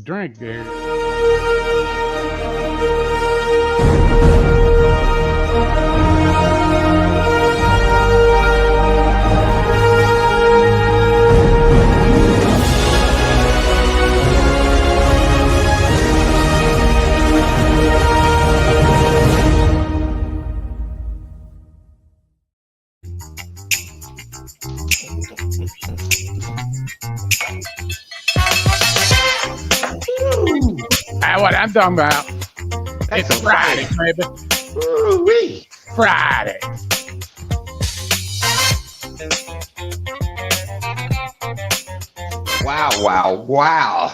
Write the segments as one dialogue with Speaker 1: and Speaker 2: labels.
Speaker 1: drink there. That's what I'm talking about.
Speaker 2: That's
Speaker 1: It's
Speaker 2: a
Speaker 1: Friday, baby.
Speaker 2: Ooh-wee.
Speaker 1: Friday.
Speaker 2: Wow.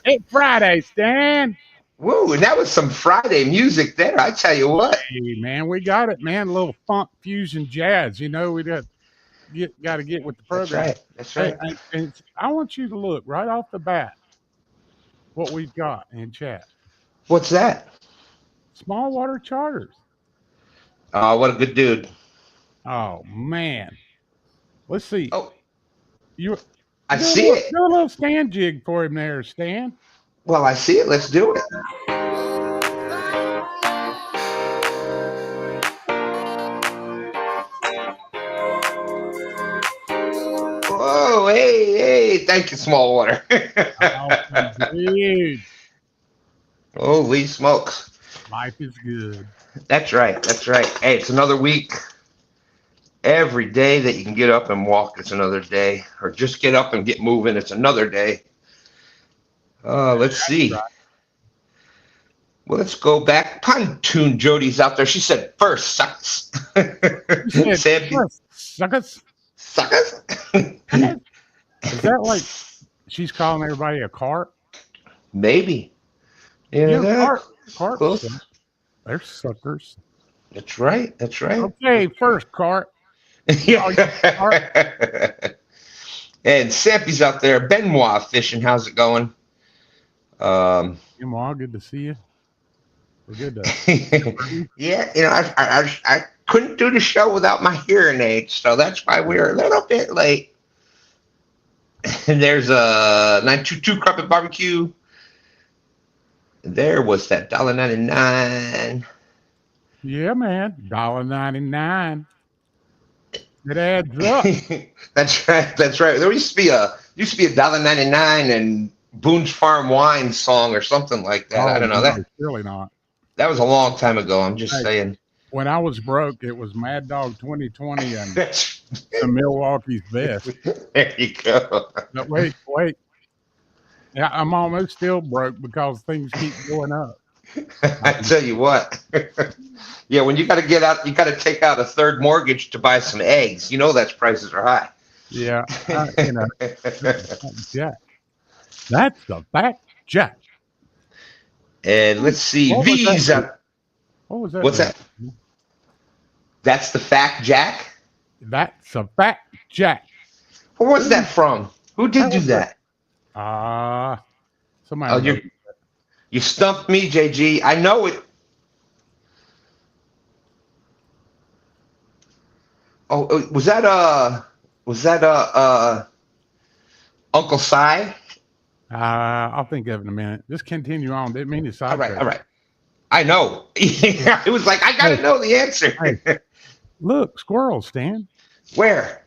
Speaker 1: It's Friday, Stan.
Speaker 2: Woo, and that was some Friday music there. I tell you what.
Speaker 1: Hey, man, we got it, man. A little funk fusion jazz. You know, we got to get with the
Speaker 2: That's
Speaker 1: program.
Speaker 2: right. That's
Speaker 1: Hey,
Speaker 2: right.
Speaker 1: and I want you to look right off the bat what we've got in chat.
Speaker 2: What's that?
Speaker 1: Small water charters.
Speaker 2: Oh, what a good dude.
Speaker 1: Oh man, let's see.
Speaker 2: Oh,
Speaker 1: You
Speaker 2: I
Speaker 1: do a
Speaker 2: see
Speaker 1: little,
Speaker 2: it.
Speaker 1: do a little stand jig for him there, Stan.
Speaker 2: Well, I see it. Let's do it. Whoa, hey. Thank you, small water.
Speaker 1: Oh, dude,
Speaker 2: Holy smokes.
Speaker 1: life is good.
Speaker 2: That's right. That's right. Hey, it's another week. Every day that you can get up and walk, it's another day. Or just get up and get moving, it's another day. Let's see.
Speaker 1: Right.
Speaker 2: Well, let's go back. Pontoon Jody's out there. She said first, suckers.
Speaker 1: You said,
Speaker 2: Sandy,
Speaker 1: suckers.
Speaker 2: suckers.
Speaker 1: Is that like she's calling everybody a cart?
Speaker 2: Maybe.
Speaker 1: You know,
Speaker 2: Yeah,
Speaker 1: cart.
Speaker 2: close.
Speaker 1: They're suckers.
Speaker 2: That's right. That's right.
Speaker 1: Okay, first cart.
Speaker 2: And Sappy's out there. Benoit fishing. How's it going?
Speaker 1: Well, good to see you. We're good to.
Speaker 2: Yeah, I couldn't do the show without my hearing aids, so that's why we're a little bit late. And there's a 922 Carpet Barbecue. There was that $1.99.
Speaker 1: Yeah, man, $1.99. It adds up.
Speaker 2: That's right. That's right. There used to be a $1.99 and Boone's Farm Wine song or something like that. I don't know that.
Speaker 1: Really not.
Speaker 2: That was a long time ago. I'm just saying.
Speaker 1: When I was broke, it was Mad Dog 2020 and
Speaker 2: That's
Speaker 1: the Milwaukee's best.
Speaker 2: there you go.
Speaker 1: But wait. Yeah, I'm almost still broke because things keep going up.
Speaker 2: I tell you what. Yeah, when you got to get out, you got to take out a third mortgage to buy some eggs. You know that's prices are high.
Speaker 1: Yeah, Jack. That's the fact, Jack.
Speaker 2: And let's see,
Speaker 1: What was that?
Speaker 2: Visa.
Speaker 1: What was that?
Speaker 2: What's that? That's the fact, Jack.
Speaker 1: That's a fact, Jack.
Speaker 2: Where was that from? Who did do that?
Speaker 1: Somebody.
Speaker 2: Oh, you stumped me, JG. I know it. Oh, was that Uncle Si?
Speaker 1: I'll think of it in a minute. Just continue on. Didn't mean to
Speaker 2: All
Speaker 1: sidetrack.
Speaker 2: right. I know. It was like I gotta know the answer.
Speaker 1: Hey. Look, squirrel, Stan.
Speaker 2: Where?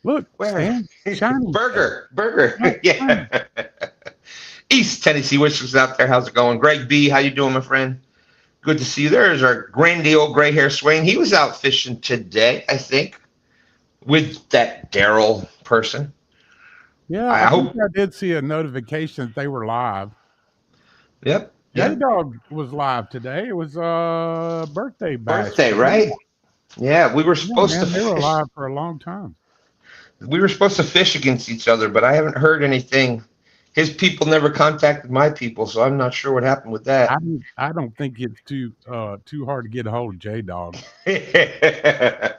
Speaker 1: Look,
Speaker 2: Where?
Speaker 1: Stan. Shiny.
Speaker 2: Burger. Yeah. East Tennessee Whiskers out there. How's it going? Greg B, how you doing, my friend? Good to see you. There's our grandy old gray hair Swain. He was out fishing today, I think, with that Daryl person.
Speaker 1: Yeah, I think I did see a notification that they were live.
Speaker 2: Yep.
Speaker 1: J-Dog was live today. It was birthday bash.
Speaker 2: Birthday, right? Yeah, we were supposed to
Speaker 1: They were
Speaker 2: fish.
Speaker 1: live for a long time.
Speaker 2: We were supposed to fish against each other, but I haven't heard anything. His people never contacted my people, so I'm not sure what happened with that.
Speaker 1: I don't think it's too hard to get a hold of J-Dog.
Speaker 2: Hey,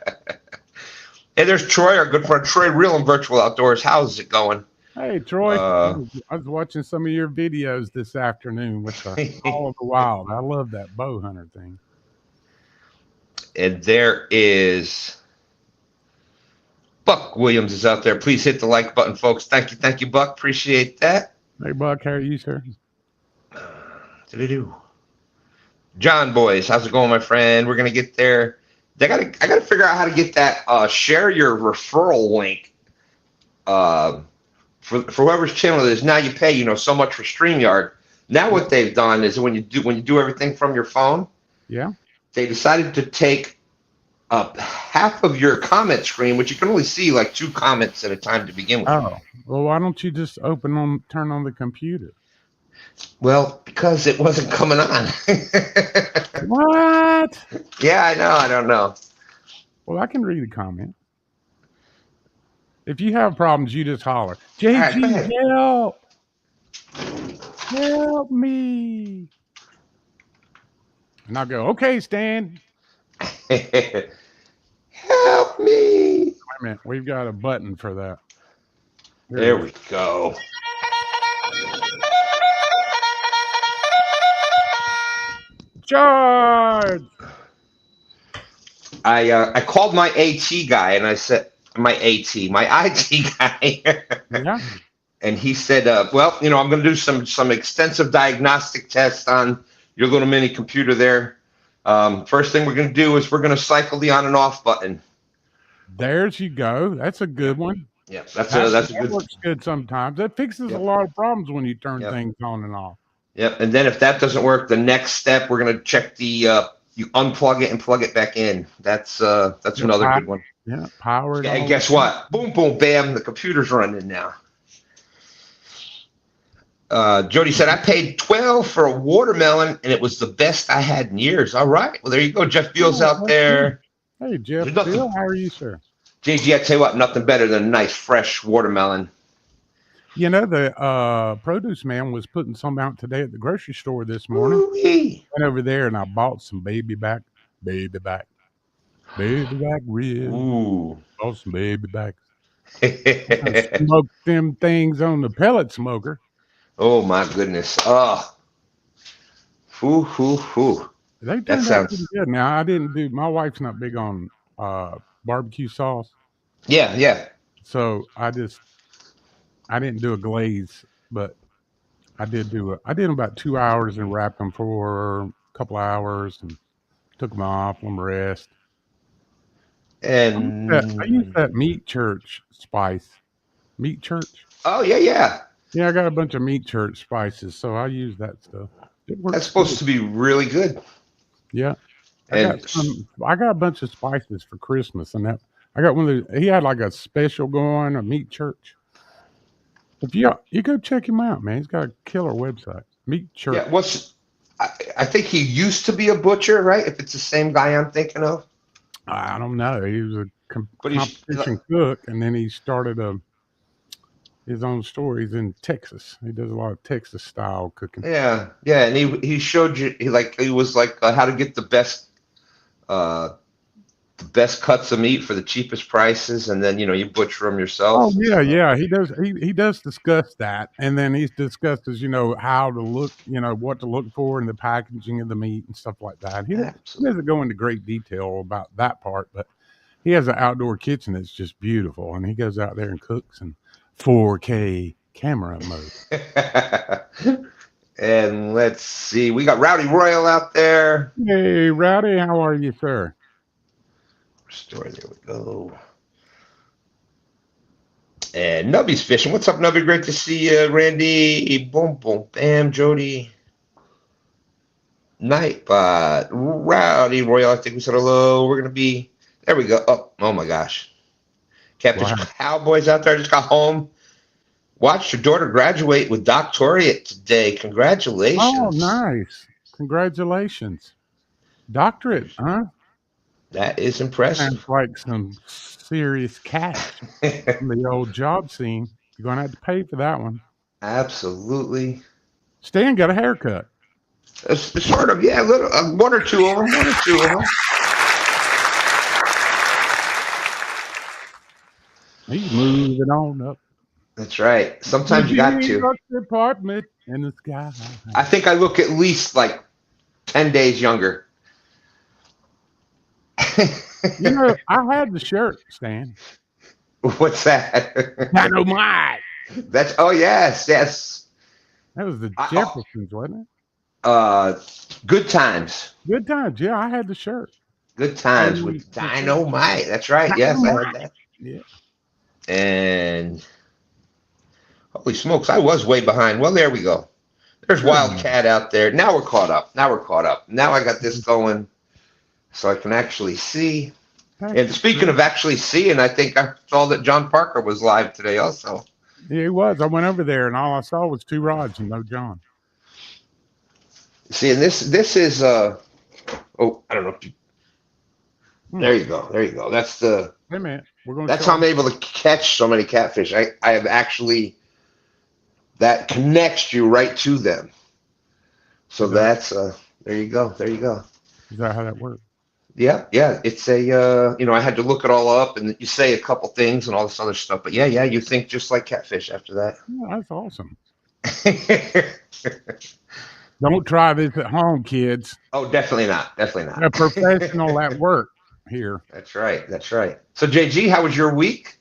Speaker 2: there's Troy, our good friend Troy, Real and Virtual Outdoors. How's it going?
Speaker 1: Hey, Troy, I was watching some of your videos this afternoon with the Call of the Wild. I love that bow hunter thing.
Speaker 2: And there is Buck Williams is out there. Please hit the like button, folks. Thank you, Buck. Appreciate that.
Speaker 1: Hey, Buck, how are you, sir?
Speaker 2: Do. John Boys, how's it going, my friend? We're gonna get there. I gotta figure out how to get that share your referral link for whoever's channel it is. Now you pay, so much for StreamYard. Now what they've done is when you do everything from your phone,
Speaker 1: Yeah.
Speaker 2: they decided to take up half of your comment screen, which you can only see like 2 comments at a time to begin with.
Speaker 1: Oh, well, why don't you just turn on the computer?
Speaker 2: Well, because it wasn't coming on.
Speaker 1: What?
Speaker 2: Yeah, I know. I don't know.
Speaker 1: Well, I can read the comment. If you have problems, you just holler. JG, help! Help me! And I'll go, okay, Stan.
Speaker 2: Help me!
Speaker 1: Wait a minute, we've got a button for that.
Speaker 2: There we go.
Speaker 1: Charge!
Speaker 2: I called my AT guy and I said my IT guy.
Speaker 1: Yeah.
Speaker 2: And he said, well, I'm going to do some extensive diagnostic tests on your little mini computer there. First thing we're going to do is we're going to cycle the on and off button.
Speaker 1: There's you go. That's a good one.
Speaker 2: Yeah, that
Speaker 1: works good sometimes. That fixes a lot of problems when you turn things on and off.
Speaker 2: Yep. And then if that doesn't work, the next step we're going to check you unplug it and plug it back in. That's another good one.
Speaker 1: Yeah, power.
Speaker 2: And guess what? Boom, boom, bam. The computer's running now. Jody said, I paid $12 for a watermelon, and it was the best I had in years. All right. Well, there you go. Jeff Beal's out there.
Speaker 1: Hey, Jeff Beal, how are you, sir?
Speaker 2: JG, I tell you what, nothing better than a nice, fresh watermelon.
Speaker 1: The produce man was putting some out today at the grocery store this morning.
Speaker 2: Ooh-wee.
Speaker 1: Went over there, and I bought some baby back ribs.
Speaker 2: Ooh.
Speaker 1: Bought some baby backs. Smoked them things on the pellet smoker.
Speaker 2: Oh my goodness! Oh,
Speaker 1: They turned out pretty good. Now I didn't do. My wife's not big on barbecue sauce.
Speaker 2: Yeah.
Speaker 1: So I didn't do a glaze, but I did them about 2 hours and wrapped them for a couple of hours and took them off, let them rest.
Speaker 2: And
Speaker 1: I used that Meat Church spice. Meat Church.
Speaker 2: Oh yeah.
Speaker 1: Yeah, I got a bunch of Meat Church spices, so I use that stuff.
Speaker 2: That's supposed to be really good.
Speaker 1: Yeah. I got a bunch of spices for Christmas, and I got one of those. He had like a special going, a Meat Church. If you go check him out, man. He's got a killer website. Meat Church.
Speaker 2: Yeah, I think he used to be a butcher, right? If it's the same guy I'm thinking of.
Speaker 1: I don't know. He was a competition cook, and then he started his own store. He's in Texas. He does a lot of Texas style cooking.
Speaker 2: Yeah, and he showed you he was like how to get the best cuts of meat for the cheapest prices, and then you butcher them yourself.
Speaker 1: Oh yeah. He does discuss that, and then he discusses how to look, what to look for in the packaging of the meat and stuff like that. He doesn't go into great detail about that part, but he has an outdoor kitchen that's just beautiful, and he goes out there and cooks in 4K camera mode.
Speaker 2: And let's see, we got Rowdy Royal out there.
Speaker 1: Hey, Rowdy, how are you, sir?
Speaker 2: Store, there we go. And Nubby's fishing. What's up, Nubby? Great to see you, Randy. Boom, boom, bam, Jody. Nightbot, Rowdy Royal. I think we said hello. We're gonna be. There we go. Oh my gosh. Catfish Cowboys out there just got home. Watched your daughter graduate with doctorate today. Congratulations.
Speaker 1: Oh, nice. Congratulations. Doctorate, huh?
Speaker 2: That is impressive.
Speaker 1: Sounds like some serious cash from the old job scene. You're going to have to pay for that one.
Speaker 2: Absolutely.
Speaker 1: Stan got a haircut.
Speaker 2: Sort of, yeah. One or two of them.
Speaker 1: He's moving on up.
Speaker 2: That's right. Sometimes you got to.
Speaker 1: Apartment in the sky.
Speaker 2: I think I look at least like 10 days younger.
Speaker 1: I had the shirt, Stan.
Speaker 2: What's that?
Speaker 1: Dynamite.
Speaker 2: That's yes.
Speaker 1: That was the
Speaker 2: Oh,
Speaker 1: Jeffersons, wasn't
Speaker 2: Good Times.
Speaker 1: it? Good times. Yeah, I had the shirt.
Speaker 2: Good Times
Speaker 1: Tony
Speaker 2: with
Speaker 1: Perfect.
Speaker 2: Dynamite. That's right. Yes, I had that.
Speaker 1: Yeah.
Speaker 2: And holy smokes, I was way behind. Well, there we go. There's Wildcat out there. Now we're caught up. Now I got this going so I can actually see. And speaking of actually seeing, I think I saw that John Parker was live today also.
Speaker 1: Yeah, he was. I went over there and all I saw was two rods and no John.
Speaker 2: See, and this is I don't know if you, there you go. That's the
Speaker 1: Hey man,
Speaker 2: that's how I'm able to catch so many catfish. I have actually that connects you right to them. So that's there you go.
Speaker 1: Is that how that works?
Speaker 2: Yeah. It's a I had to look it all up, and you say a couple things and all this other stuff. But yeah, you think just like catfish after that.
Speaker 1: Yeah, that's awesome. Don't try this at home, kids.
Speaker 2: Oh, definitely not.
Speaker 1: A professional at work here.
Speaker 2: That's right. So JG, how was your week?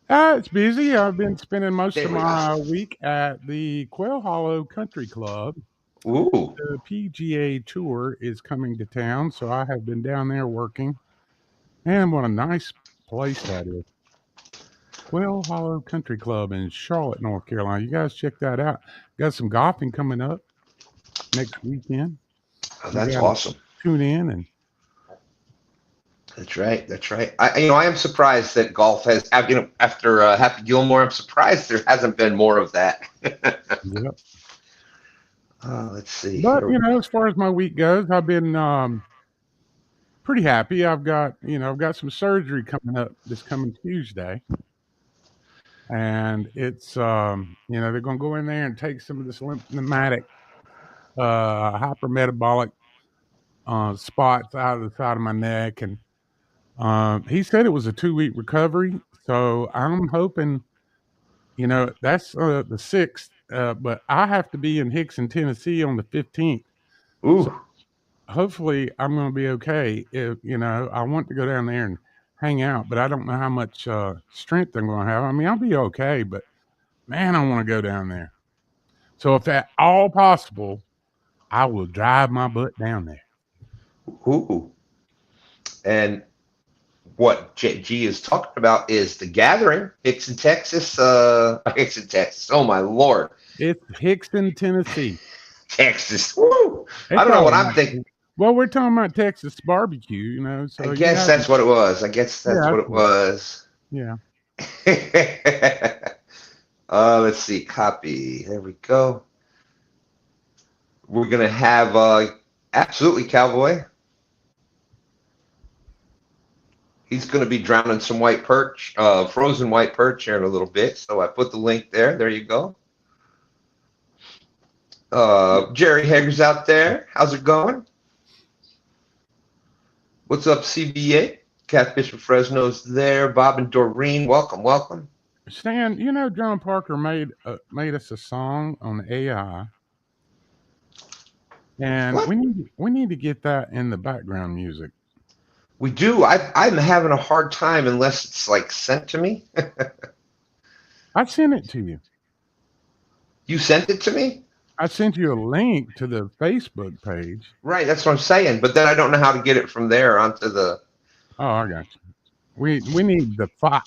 Speaker 1: It's busy. I've been spending most of my week at the Quail Hollow Country Club.
Speaker 2: Ooh.
Speaker 1: The PGA Tour is coming to town, so I have been down there working. And what a nice place that is. Quail Hollow Country Club in Charlotte, North Carolina. You guys check that out. Got some golfing coming up next weekend.
Speaker 2: Oh, that's awesome.
Speaker 1: Tune in and
Speaker 2: That's right. I am surprised that golf has, after Happy Gilmore, I'm surprised there hasn't been more of that.
Speaker 1: Yep.
Speaker 2: Let's see.
Speaker 1: But as far as my week goes, I've been pretty happy. I've got some surgery coming up this coming Tuesday, and it's they're going to go in there and take some of this lymphatic, hypermetabolic spots out of the side of my neck, and he said it was a 2-week recovery. So I'm hoping, that's the 6th, but I have to be in Hickson, Tennessee on the 15th.
Speaker 2: Ooh.
Speaker 1: So hopefully I'm going to be okay. If, I want to go down there and hang out, but I don't know how much strength I'm going to have. I mean, I'll be okay, but man, I want to go down there. So if at all possible, I will drive my butt down there.
Speaker 2: Ooh. And what G is talking about is the gathering, Hickson, Texas. Hickson, Texas. Oh my Lord!
Speaker 1: It's Hickson, Tennessee.
Speaker 2: Texas. Woo! I don't know what I'm thinking.
Speaker 1: Well, we're talking about Texas barbecue, So
Speaker 2: I guess that's what it was. What it was.
Speaker 1: Yeah.
Speaker 2: Let's see. Copy. There we go. We're gonna have absolutely Cowboy. He's going to be drowning some white perch, frozen white perch here in a little bit. So I put the link there. There you go. Jerry Hager's out there. How's it going? What's up, CBA? Catfish from Fresno's there. Bob and Doreen, welcome.
Speaker 1: Stan, John Parker made us a song on AI, and what? we need to get that in the background music.
Speaker 2: We do. I'm having a hard time unless it's like sent to me.
Speaker 1: I sent it to you.
Speaker 2: You sent it to me?
Speaker 1: I sent you a link to the Facebook page.
Speaker 2: Right, that's what I'm saying. But then I don't know how to get it from there onto the.
Speaker 1: Oh, I got you. We need the file.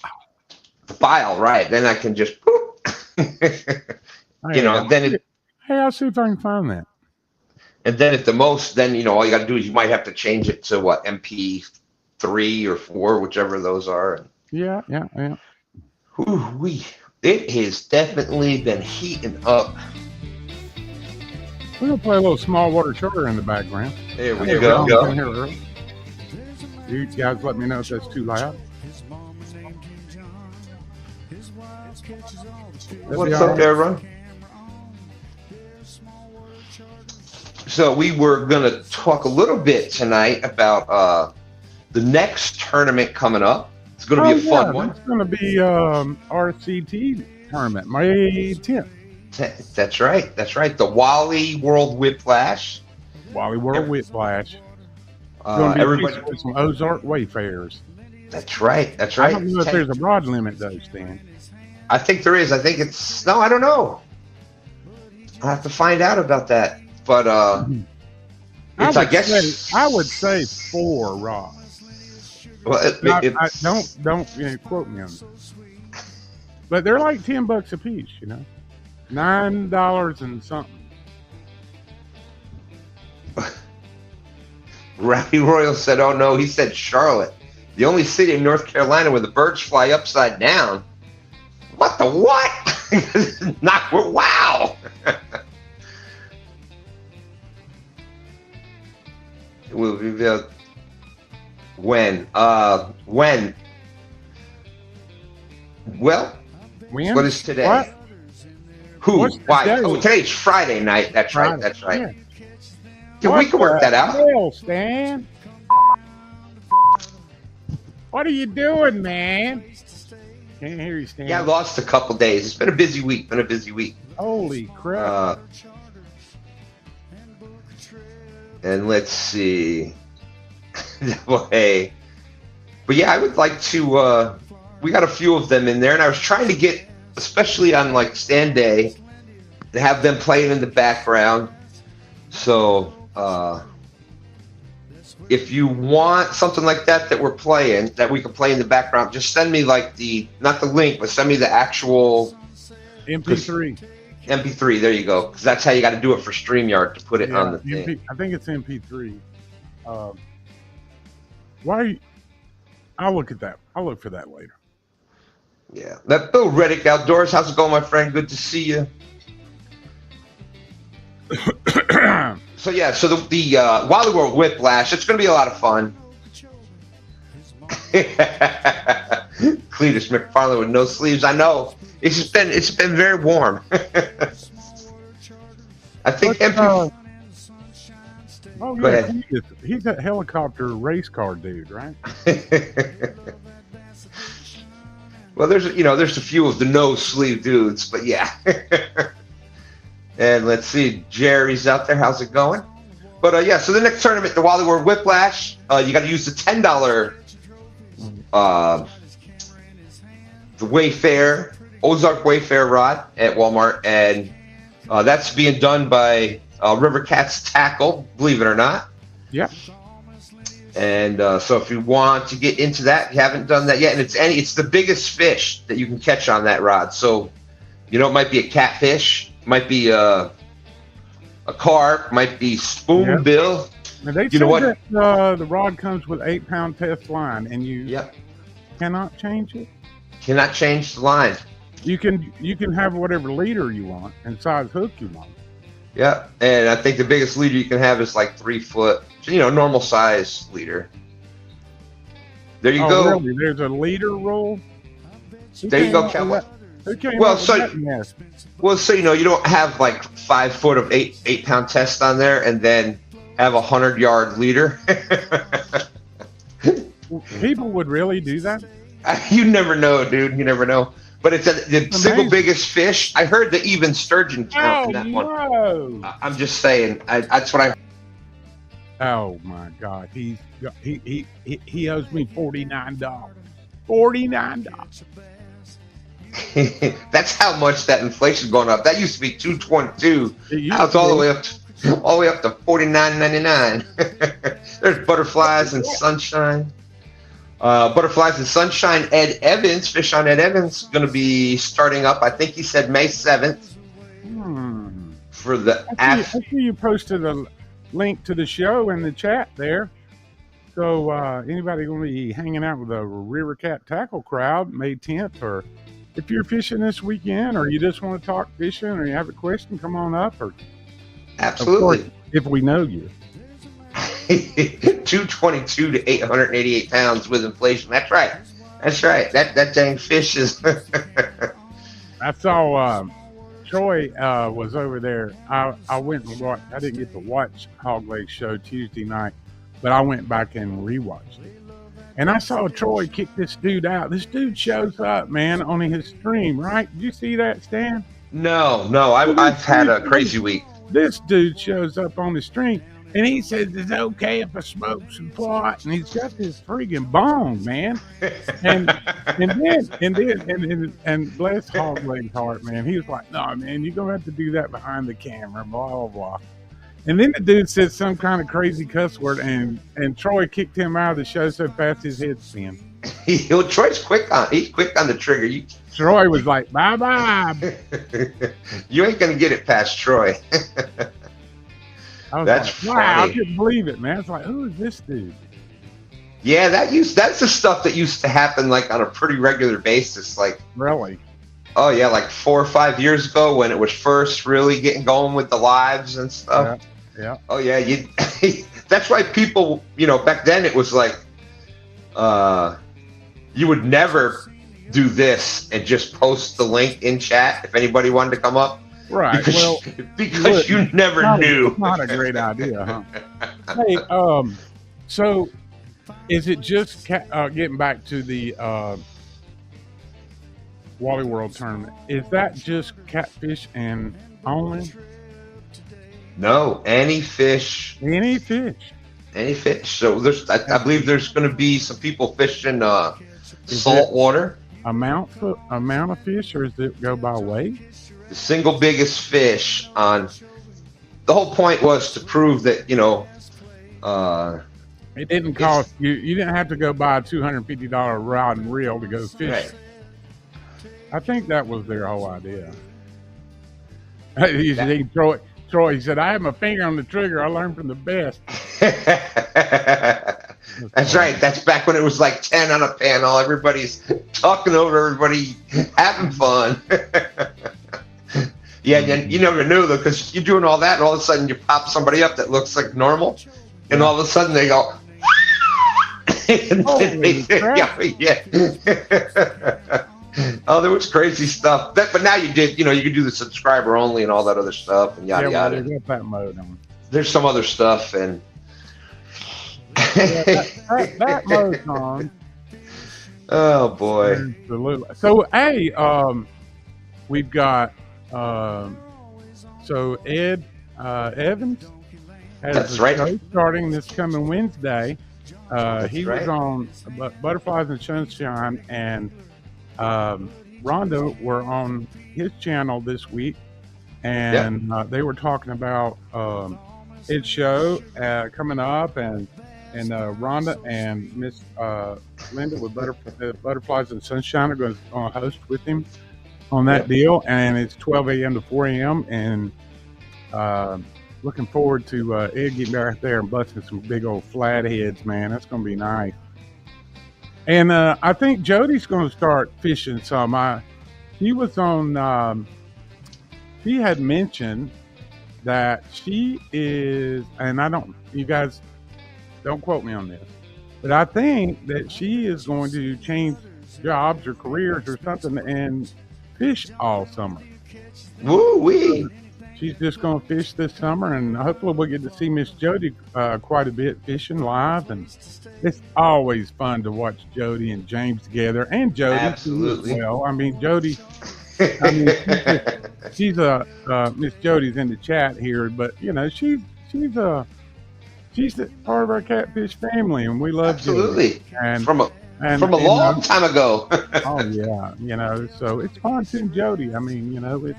Speaker 2: The file, right? Then I can just. Then
Speaker 1: I'll see if I can find that.
Speaker 2: And then at the most, then all you got to do is you might have to change it to what, MP3 or 4, whichever those are.
Speaker 1: Yeah.
Speaker 2: Ooh, it has definitely been heating up.
Speaker 1: We're gonna play a little Small Water Charter in the background.
Speaker 2: There we go.
Speaker 1: You guys, let me know if that's too loud.
Speaker 2: What's up there, Ron? So we were going to talk a little bit tonight about the next tournament coming up. It's going to be a fun one.
Speaker 1: It's going to be RCT tournament, May 10th.
Speaker 2: That's right. The Wally World Whiplash.
Speaker 1: Whiplash.
Speaker 2: Everybody
Speaker 1: with some Ozark Wayfarers.
Speaker 2: That's right.
Speaker 1: I don't know if there's a rod limit though, Stan.
Speaker 2: I think there is. I think it's I don't know. I have to find out about that. But it's, I guess
Speaker 1: I would say 4 rods.
Speaker 2: Well,
Speaker 1: I don't quote me on it. But they're like $10 a piece, you know, $9 and something.
Speaker 2: Rowdy Royal said, "Oh no," he said Charlotte, the only city in North Carolina where the birds fly upside down. What the what? Not wow. Will reveal when. When? Well,
Speaker 1: when?
Speaker 2: What is today?
Speaker 1: What?
Speaker 2: Who?
Speaker 1: What's
Speaker 2: Why?
Speaker 1: today?
Speaker 2: Oh, today's Friday night. That's
Speaker 1: Friday.
Speaker 2: right. That's right.
Speaker 1: Yeah.
Speaker 2: We can work that out.
Speaker 1: Hell, Stan? What are you doing, man? Can't hear you, Stan.
Speaker 2: Yeah, I lost a couple days. It's been a busy week.
Speaker 1: Holy crap.
Speaker 2: And let's see. Well, hey. But yeah, I would like to, we got a few of them in there, and I was trying to get, especially on like stand day, to have them playing in the background. So, if you want something like that we're playing, that we can play in the background, just send me like not the link, but send me the actual
Speaker 1: MP3.
Speaker 2: MP3, there you go. Because that's how you got to do it for StreamYard to put it on the thing.
Speaker 1: I think it's MP3. Why are you... I'll look at that. I'll look for that later.
Speaker 2: Yeah. That Bill Reddick Outdoors. How's it going, my friend? Good to see you. So yeah, so the Wally World Whiplash, it's going to be a lot of fun. Cletus McFarlane with no sleeves. I know it's been very warm. I think MP.
Speaker 1: Oh
Speaker 2: Go
Speaker 1: yeah,
Speaker 2: ahead.
Speaker 1: He's a helicopter race car dude, right?
Speaker 2: Well, there's a few of the no sleeve dudes, but yeah. And let's see, Jerry's out there. How's it going? But yeah, so the next tournament, the Wally World Whiplash, you got to use the $10 the Wayfair Ozark Wayfair rod at Walmart, and that's being done by River Cats Tackle, believe it or not.
Speaker 1: Yeah.
Speaker 2: And so if you want to get into that, you haven't done that yet, and it's the biggest fish that you can catch on that rod. So, it might be a catfish, might be a carp, might be spoonbill.
Speaker 1: Now they say that the rod comes with 8-pound test line, and you cannot change it.
Speaker 2: Cannot change the line.
Speaker 1: You can have whatever leader you want and size hook you want.
Speaker 2: Yeah, and I think the biggest leader you can have is like 3 foot, normal size leader. There you go.
Speaker 1: Really? There's a leader rule.
Speaker 2: There you go, Cowboy. Well, so you don't have like 5 foot of 8-pound test on there, and then have a 100-yard leader.
Speaker 1: People would really do that?
Speaker 2: You never know, dude. You never know. But it's the single biggest fish. I heard the even sturgeon count in that one. I'm just saying. That's what I.
Speaker 1: Oh my God! He owes me $49. $49.
Speaker 2: That's how much that inflation's going up. That used to be $222. Now it's all the way up to $49.99. There's butterflies and sunshine. Butterflies and Sunshine. Ed Evans, Fish on Ed Evans, going to be starting up. I think he said May 7th. For the
Speaker 1: I see you posted a link to the show in the chat there. So anybody going to be hanging out with the River Cat Tackle crowd May 10th, or if you're fishing this weekend, or you just want to talk fishing, or you have a question, come on up. Or
Speaker 2: absolutely,
Speaker 1: of course, if we know you.
Speaker 2: 222 to 888 pounds with inflation. That's right. That dang fish is.
Speaker 1: I saw Troy was over there. I went and watched. I didn't get to watch Hog Leg Show Tuesday night, but I went back and rewatched it. And I saw Troy kick this dude out. This dude shows up, man, on his stream, right? Did you see that, Stan?
Speaker 2: No. I've had a crazy week.
Speaker 1: This dude shows up on the stream. And he says, "It's okay if I smoke some pot." And he's got this freaking bong, man. And bless Hogleg's heart, man. He was like, "No, man, you're gonna have to do that behind the camera." Blah blah blah. And then the dude said some kind of crazy cuss word, and Troy kicked him out of the show so fast his head spun.
Speaker 2: Troy's quick on. He's quick on the trigger.
Speaker 1: Troy was like, "Bye bye."
Speaker 2: You ain't gonna get it past Troy. That's
Speaker 1: like, wow,
Speaker 2: funny.
Speaker 1: I couldn't believe it, man. It's like, who is this dude?
Speaker 2: Yeah, that's the stuff that used to happen like on a pretty regular basis. Like,
Speaker 1: really?
Speaker 2: Oh yeah, like 4 or 5 years ago when it was first really getting going with the lives and stuff.
Speaker 1: Yeah.
Speaker 2: Oh yeah, that's why people, back then it was like, you would never do this and just post the link in chat if anybody wanted to come up.
Speaker 1: Right.
Speaker 2: Because you never knew.
Speaker 1: It's not a great idea, huh? Hey, so is it just getting back to the Wally World tournament? Is that just catfish and only?
Speaker 2: No, any fish.
Speaker 1: Any fish.
Speaker 2: Any fish. So I believe there's going to be some people fishing salt water.
Speaker 1: Amount of fish, or does it go by weight?
Speaker 2: The single biggest fish on. The whole point was to prove that
Speaker 1: it didn't cost you. You didn't have to go buy a $250 rod and reel to go fishing.
Speaker 2: Right.
Speaker 1: I think that was their whole idea. Troy, he said, "I have my finger on the trigger. I learned from the best."
Speaker 2: That's right. That's back when it was like 10 on a panel. Everybody's talking over everybody, having fun. Yeah, and you never knew though, because you're doing all that, and all of a sudden you pop somebody up that looks like normal, and all of a sudden they go. Yeah. Oh, there was crazy stuff. But now you could do the subscriber only and all that other stuff and yada yada.
Speaker 1: They got that mode on.
Speaker 2: There's some other stuff and
Speaker 1: that mode's on.
Speaker 2: Oh boy.
Speaker 1: So hey, we've got so Ed Evans has a show starting this coming Wednesday. He was on Butterflies and Sunshine, and Rhonda were on his channel this week, and they were talking about his show coming up, and Rhonda and Miss Linda with Butterflies and Sunshine are going to host with him on that deal, and it's 12 a.m. to 4 a.m. and looking forward to Ed getting back there and busting some big old flatheads, man. That's going to be nice. And I think Jody's going to start fishing some. She was on. She had mentioned that she is, and you guys don't quote me on this, but I think that she is going to change jobs or careers or something and fish all summer.
Speaker 2: Woo wee!
Speaker 1: She's just going to fish this summer, and hopefully we'll get to see Miss Jody quite a bit fishing live. And it's always fun to watch Jody and James together, and Jody
Speaker 2: absolutely.
Speaker 1: As well, I mean Jody. She's Miss Jody's in the chat here, but she's a part of our catfish family, and we love
Speaker 2: absolutely.
Speaker 1: Jody. And
Speaker 2: from a long time ago.
Speaker 1: Oh yeah, so it's fun seeing Jody. I mean,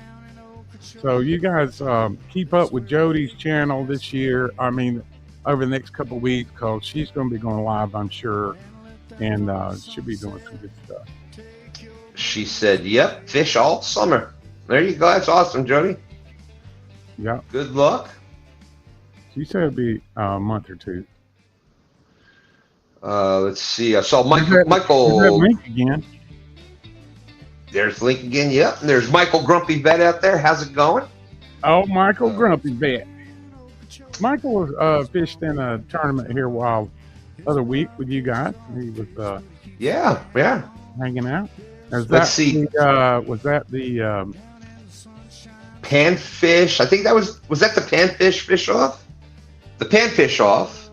Speaker 1: so you guys keep up with Jody's channel this year. I mean, over the next couple of weeks, because she's going to be going live, I'm sure, and she'll be doing some good stuff.
Speaker 2: She said, "Yep, fish all summer." There you go. That's awesome, Jody.
Speaker 1: Yeah.
Speaker 2: Good luck.
Speaker 1: She said it'd be a month or two.
Speaker 2: Let's see. I saw Michael.
Speaker 1: Is that Link again?
Speaker 2: There's Link again. Yep. And there's Michael Grumpy Vet out there. How's it going?
Speaker 1: Oh, Michael Grumpy Vet. Michael was fished in a tournament here other week with you guys. He was
Speaker 2: yeah
Speaker 1: hanging out.
Speaker 2: Let's see.
Speaker 1: Was that the
Speaker 2: panfish? I think that was that the panfish fish off? The panfish off.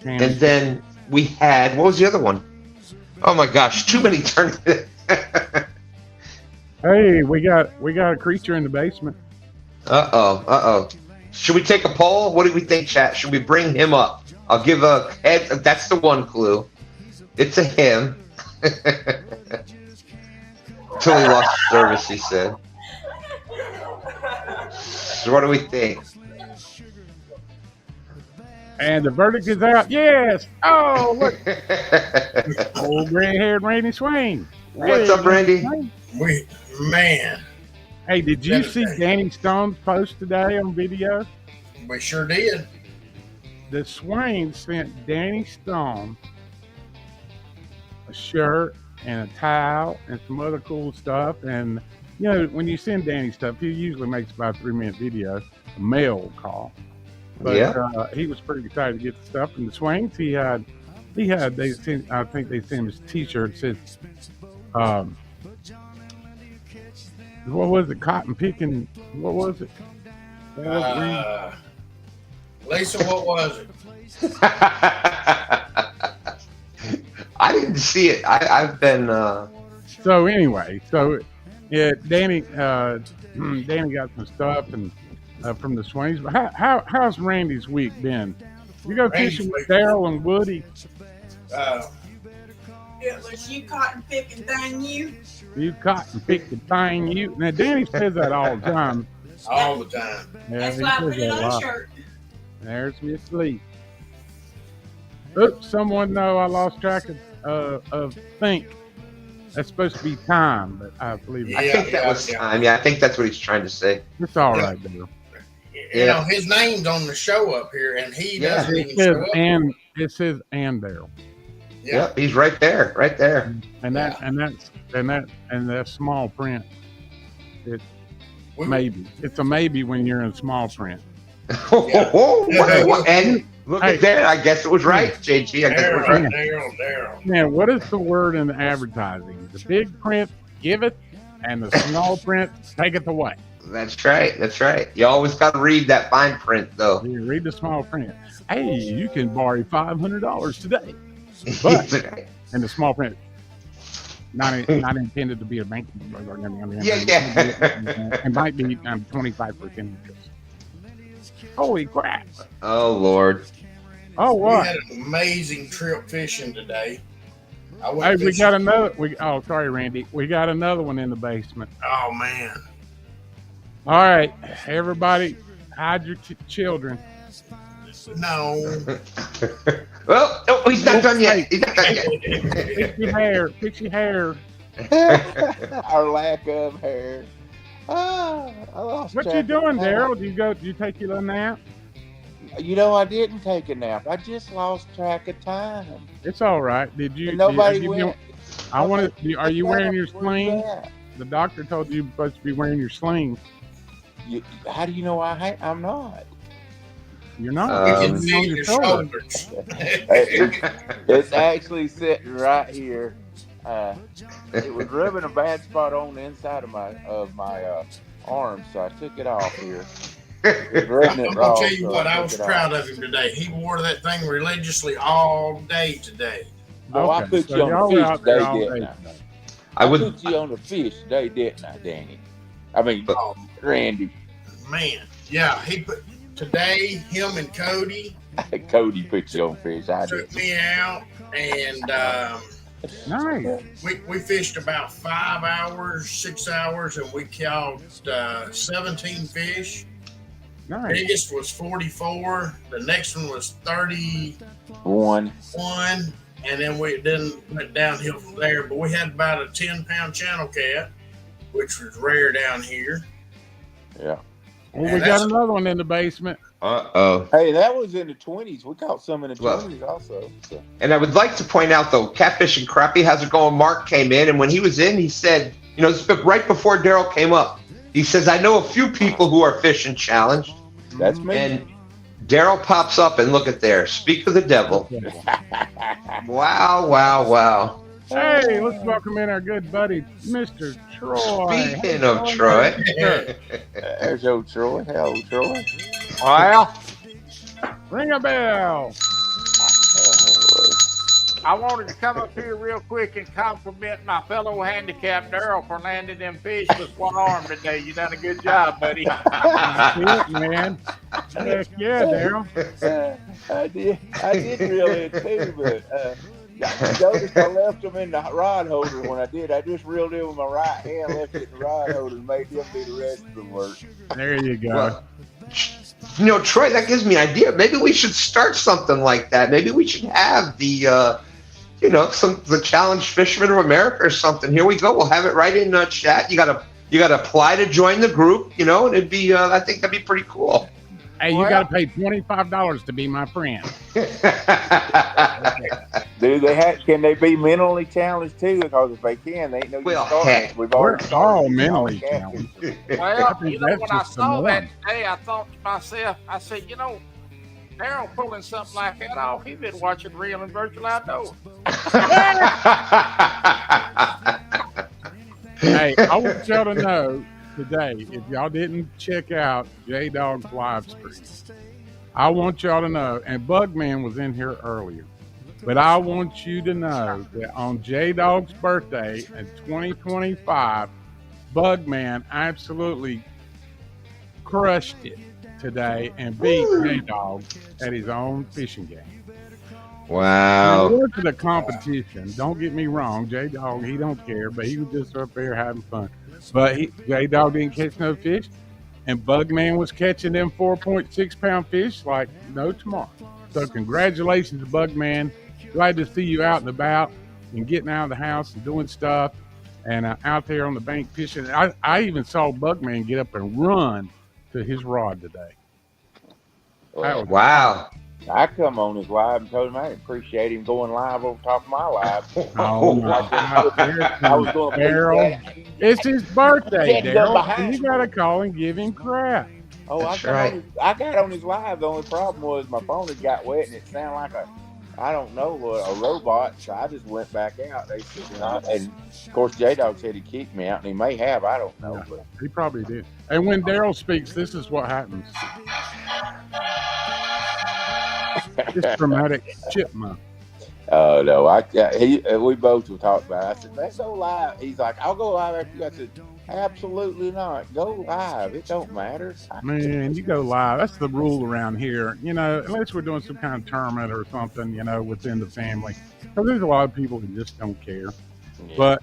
Speaker 2: And then we had, what was the other one? Oh my gosh, too many tournaments.
Speaker 1: Hey, we got a creature in the basement.
Speaker 2: Uh-oh. Should we take a poll? What do we think, chat? Should we bring him up? I'll give a head. That's the one clue. It's a him. Until he lost service, he said. So what do we think?
Speaker 1: And the verdict is out. Yes. Oh, look. Old gray-haired Randy Swain.
Speaker 2: What's up, Randy?
Speaker 3: Man.
Speaker 1: Hey, did you see Danny Stone's post today on video?
Speaker 3: We sure did.
Speaker 1: The Swain sent Danny Stone a shirt and a towel and some other cool stuff. And, you know, when you send Danny stuff, he usually makes about a 3-minute video, a mail call. But he was pretty excited to get the stuff. And the Swains, they sent, I think they sent him his t-shirt. It says, what was it? Cotton picking. What was it?
Speaker 3: Lisa, what was it?
Speaker 2: I didn't see it. I've been.
Speaker 1: So anyway, yeah, Danny got some stuff and from the Swains. But how's Randy's week been? You go fishing with Daryl and Woody.
Speaker 4: It was you cotton picking thing you.
Speaker 1: You cotton picking thing you. Now Danny says that all the time.
Speaker 3: All the time.
Speaker 1: Yeah,
Speaker 4: That's
Speaker 1: he
Speaker 4: why I
Speaker 1: says
Speaker 4: put it
Speaker 1: that a
Speaker 4: on a
Speaker 1: lot.
Speaker 4: shirt.
Speaker 1: There's Miss Lee. Oops, someone know I lost track of think. That's supposed to be time, but I believe
Speaker 2: I think that was time. Yeah, I think that's what he's trying to say.
Speaker 1: it's all right, Daryl.
Speaker 3: You know, his name's on the show up here, and he doesn't
Speaker 1: It
Speaker 3: even
Speaker 1: says
Speaker 3: show up.
Speaker 1: it says and Daryl.
Speaker 3: Yeah.
Speaker 2: Yep, he's right there, right there.
Speaker 1: And that's small print. Maybe it's a maybe when you're in small print.
Speaker 2: And look at that. I guess it was right, JG. I guess it was right.
Speaker 3: Daryl.
Speaker 1: Man, what is the word in advertising? The big print, give it, and the small print, take it away.
Speaker 2: That's right. That's right. You always got to read that fine print, though.
Speaker 1: You read the small print. Hey, you can borrow $500 today. But in the small print, not intended to be a bank.
Speaker 2: Yeah.
Speaker 1: It might be 25% interest. Holy crap!
Speaker 2: Oh Lord.
Speaker 1: Oh
Speaker 3: We
Speaker 1: what?
Speaker 3: had an amazing trip fishing today.
Speaker 1: Hey, we got another. Oh, sorry, Randy. We got another one in the basement.
Speaker 3: Oh man.
Speaker 1: All right, everybody, hide your children.
Speaker 3: No.
Speaker 2: Well, no, he's not done yet. He's not done yet.
Speaker 1: Fix your hair. Fix your hair.
Speaker 5: Our lack of hair. I lost
Speaker 1: What
Speaker 5: track
Speaker 1: you
Speaker 5: of
Speaker 1: doing,
Speaker 5: time.
Speaker 1: Daryl? Did you take your little nap?
Speaker 5: You know, I didn't take a nap. I just lost track of time.
Speaker 1: It's all right. Did you?
Speaker 5: And nobody
Speaker 1: you-
Speaker 5: went.
Speaker 1: I want to. Are you wearing your
Speaker 5: Where you
Speaker 1: sling?
Speaker 5: at?
Speaker 1: The doctor told you you're supposed to be wearing your sling.
Speaker 5: How do you know I'm not?
Speaker 1: You're not.
Speaker 2: Um,
Speaker 1: It's
Speaker 3: It's
Speaker 1: on
Speaker 3: in
Speaker 1: your
Speaker 3: your
Speaker 1: shoulder.
Speaker 3: shoulders.
Speaker 5: It's actually sitting right here. It was rubbing a bad spot on the inside of my arm, so I took it off here. It was rubbing it
Speaker 3: I'm
Speaker 5: raw,
Speaker 3: gonna tell you
Speaker 5: so
Speaker 3: what, I
Speaker 5: took
Speaker 3: was
Speaker 5: it off.
Speaker 3: proud of him today. He wore that thing religiously all day today.
Speaker 5: Well, I put you on
Speaker 1: y'all
Speaker 5: the
Speaker 1: were
Speaker 5: fish
Speaker 1: out there
Speaker 5: today,
Speaker 1: all
Speaker 5: didn't
Speaker 1: day
Speaker 5: I?
Speaker 1: today.
Speaker 2: I would.
Speaker 5: put you on the fish today, didn't I, Danny? I mean,
Speaker 3: Oh
Speaker 5: Randy.
Speaker 3: man, yeah, he put today. Him and Cody
Speaker 5: Cody put you on fish. I
Speaker 3: took
Speaker 5: did.
Speaker 3: me out, and
Speaker 1: Nice.
Speaker 3: we fished about 5 hours, 6 hours, and we caught 17 fish.
Speaker 1: Nice.
Speaker 3: Biggest was 44. The next one was 31,
Speaker 5: One.
Speaker 3: and then we went downhill from there. But we had about a 10-pound channel cat, which was rare down here.
Speaker 5: Yeah.
Speaker 1: Well,
Speaker 3: And
Speaker 1: we
Speaker 3: that's-
Speaker 1: got another one in the basement.
Speaker 2: Uh-oh.
Speaker 5: Hey, that was in the 20s. We caught some in the
Speaker 2: Well-
Speaker 5: 20s also. So.
Speaker 2: And I would like to point out, though, Catfish and Crappie, how's it going? Mark came in, and when he was in, he said, you know, this was right before Daryl came up, he says, I know a few people who are fishing challenged.
Speaker 5: That's me.
Speaker 2: And Daryl pops up, and look at there. Speak of the devil. Wow, wow, wow.
Speaker 1: Hey, let's welcome in our good buddy, Mr. Troy.
Speaker 2: Speaking of Troy.
Speaker 5: There's old Troy. Hello, Troy.
Speaker 6: Well,
Speaker 1: Ring a bell.
Speaker 6: I wanted to come up here real quick and compliment my fellow handicap Daryl for landing them fish with one arm today. You done a good job, buddy.
Speaker 1: That's it, man. Heck yeah, Daryl.
Speaker 5: I did reel in too, but you noticed I left them in the rod holder when I did. I just reeled in with my right hand, left it in the rod holder, and made them do the rest of the work.
Speaker 1: There you go.
Speaker 2: Well, Troy, that gives me an idea. Maybe we should start something like that. Maybe we should have the, the Challenge Fishermen of America or something. Here we go. We'll have it right in chat. You gotta apply to join the group. And it'd be. I think that'd be pretty cool.
Speaker 1: Hey, you got to pay $25 to be my friend.
Speaker 5: Can they be mentally challenged too? Because if they can, they ain't no use starting.
Speaker 1: We're all mentally challenged.
Speaker 3: Well, when I saw that today, I thought to myself, I said, Daryl pulling something like that off. He's been watching Real and Virtual Outdoors.
Speaker 1: Hey, I want y'all to know today, if y'all didn't check out J-Dog's live stream, I want y'all to know, and Bugman was in here earlier, but I want you to know that on J-Dog's birthday in 2025, Bugman absolutely crushed it today and beat J-Dog at his own fishing game.
Speaker 2: Wow.
Speaker 1: He went to the competition. Don't get me wrong, J-Dog, he don't care, but he was just up there having fun. But J-Dog didn't catch no fish, and Bugman was catching them 4.6 pound fish like no tomorrow. So congratulations to Bugman. Glad to see you out and about and getting out of the house and doing stuff and out there on the bank fishing. I even saw Bugman get up and run to his rod today.
Speaker 2: Wow.
Speaker 5: I come on his live and told him I appreciate him going live over top of my live.
Speaker 1: Oh my God.
Speaker 5: I was going
Speaker 1: Daryl, it's his birthday, Daryl. You got to call and give him crap.
Speaker 5: Oh, I got on his live. The only problem was my phone had got wet and it sounded like a robot. So I just went back out. They said, and of course, J-Dog said he kicked me out, and he may have. I don't know.
Speaker 1: Yeah, but he probably did. And when Daryl speaks, this is what happens. This dramatic chipmunk.
Speaker 5: Oh no! We both were talking about it. I said, "Let's go live." He's like, "I'll go live after you." I said, "Absolutely not. Go live. It don't matter."
Speaker 1: Man, you go live. That's the rule around here. Unless we're doing some kind of tournament or something, within the family. Because there's a lot of people who just don't care. Yeah. But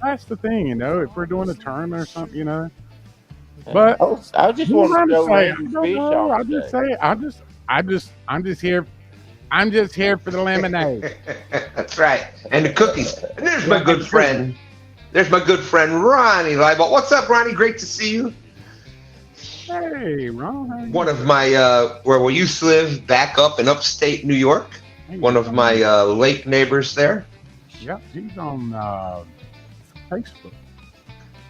Speaker 1: that's the thing. If we're doing a tournament or something, But
Speaker 5: I just want to
Speaker 1: say, I'm just here. I'm just here for the lemonade.
Speaker 2: That's right. And the cookies. And there's my good friend. There's my good friend, Ronnie Leibel. What's up, Ronnie? Great to see you.
Speaker 1: Hey, Ron.
Speaker 2: One of my, where we used to live back up in upstate New York. One of my lake neighbors there.
Speaker 1: Yep, he's on Facebook.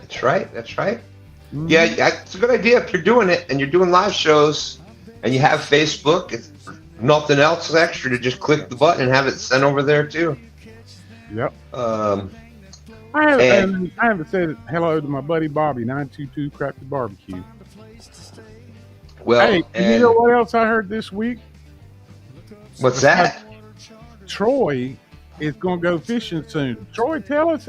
Speaker 2: That's right. Mm-hmm. Yeah, it's a good idea if you're doing it and you're doing live shows and you have Facebook. It's nothing else extra to just click the button and have it sent over there too.
Speaker 1: Yep. I haven't said hello to my buddy Bobby, 922 Crafty Barbecue.
Speaker 2: Well,
Speaker 1: hey, you know what else I heard this week?
Speaker 2: What's that?
Speaker 1: Troy is going to go fishing soon. Troy, tell us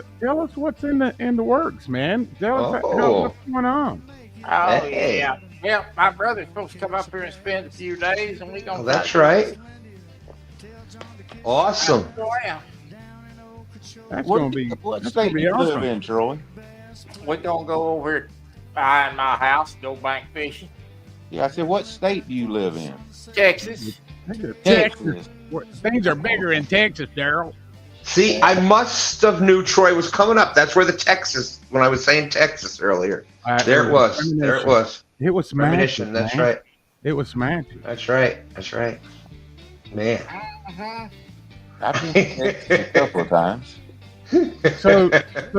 Speaker 1: what's in the works, man. Tell us what's going on.
Speaker 3: Oh, hey. Yeah. Yeah, my brother's supposed to come up here and spend a few days, and we're going to...
Speaker 2: Oh, that's right. Awesome.
Speaker 1: That's going to be
Speaker 5: what state do you live in, Troy?
Speaker 3: We're going to go over here behind my house, go bank fishing.
Speaker 5: Yeah, I said, what state do you live in?
Speaker 3: Texas.
Speaker 1: Texas. Things are bigger in Texas, Daryl.
Speaker 2: See, I must have knew Troy was coming up. That's where the Texas, when I was saying Texas earlier. There it was. It was
Speaker 1: smashing.
Speaker 2: That's right.
Speaker 1: It was smashing.
Speaker 2: That's right. Man.
Speaker 5: I've been to Texas a couple of times.
Speaker 1: So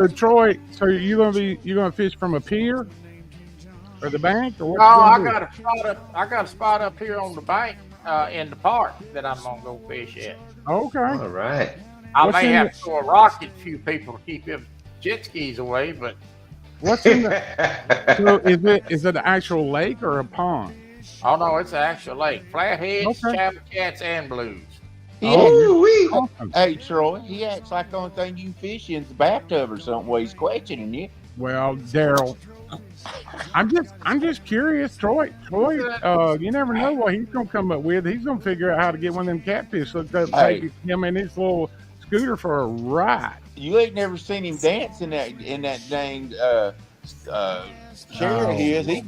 Speaker 1: Troy, you're gonna fish from a pier or the bank or what?
Speaker 3: No, I got a spot up here on the bank in the park that I'm gonna go fish at.
Speaker 1: Okay.
Speaker 2: All right.
Speaker 3: I may have to throw a rock at a few people to keep them jet skis away, but
Speaker 1: what's in the? So is it an actual lake or a pond?
Speaker 3: Oh no, it's an actual lake. Flatheads, cats, and blues.
Speaker 5: Hey, Troy, he acts like the only thing you fish in is the bathtub or something where he's questioning you.
Speaker 1: Well, Daryl, I'm just curious, Troy. You never know what he's gonna come up with. He's gonna figure out how to get one of them catfish hooked up,
Speaker 5: Hey.
Speaker 1: take him in his little scooter for a ride.
Speaker 5: You ain't never seen him dance in that dang chair of his. He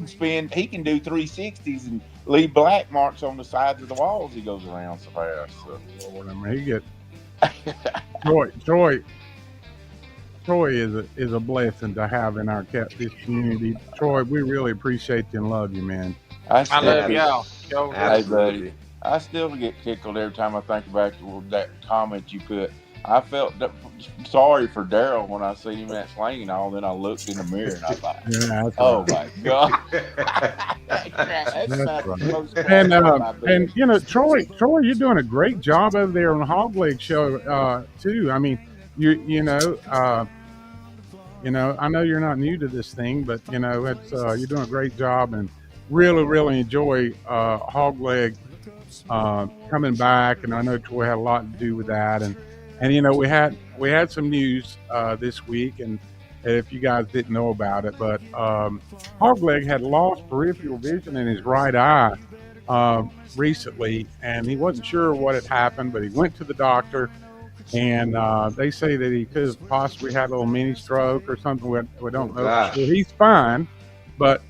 Speaker 5: can do 360s and leave black marks on the sides of the walls. He goes around so fast. So.
Speaker 1: Lord, I mean, he get Troy is a blessing to have in our catfish community. Troy, we really appreciate you and love you, man.
Speaker 3: I love y'all.
Speaker 5: Hey, buddy. I still get tickled every time I think about that comment you put. I felt sorry for Daryl when I seen him at Slang and all. Then I looked in the mirror and I thought,
Speaker 1: Yeah,
Speaker 5: "Oh my God!"
Speaker 1: And you know, Troy, you're doing a great job over there on the Hog Leg Show too. I mean, you know, I know you're not new to this thing, but you know, it's you're doing a great job and really enjoy Hog Leg coming back. And I know Troy had a lot to do with that. And you know, we had some news this week, and if you guys didn't know about it, but Hogleg had lost peripheral vision in his right eye recently, and he wasn't sure what had happened, but he went to the doctor, and they say that he could have possibly had a little mini stroke or something. We don't know.
Speaker 2: Gosh.
Speaker 1: So he's fine, but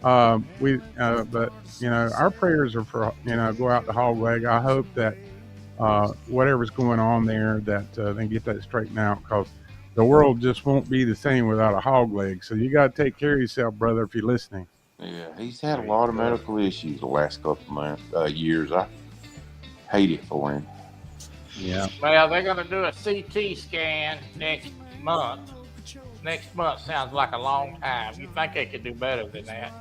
Speaker 1: but you know, our prayers are for, you know, go out to Hogleg. I hope that whatever's going on there, that they get that straightened out, because the world just won't be the same without a hog leg. So you got to take care of yourself, brother, if you're listening.
Speaker 5: Yeah, he's had a lot of medical issues the last couple of years. I hate it for him.
Speaker 1: Yeah.
Speaker 3: Well, they're going to do a CT scan next month. Next month sounds like a long time. You think they could do better than that?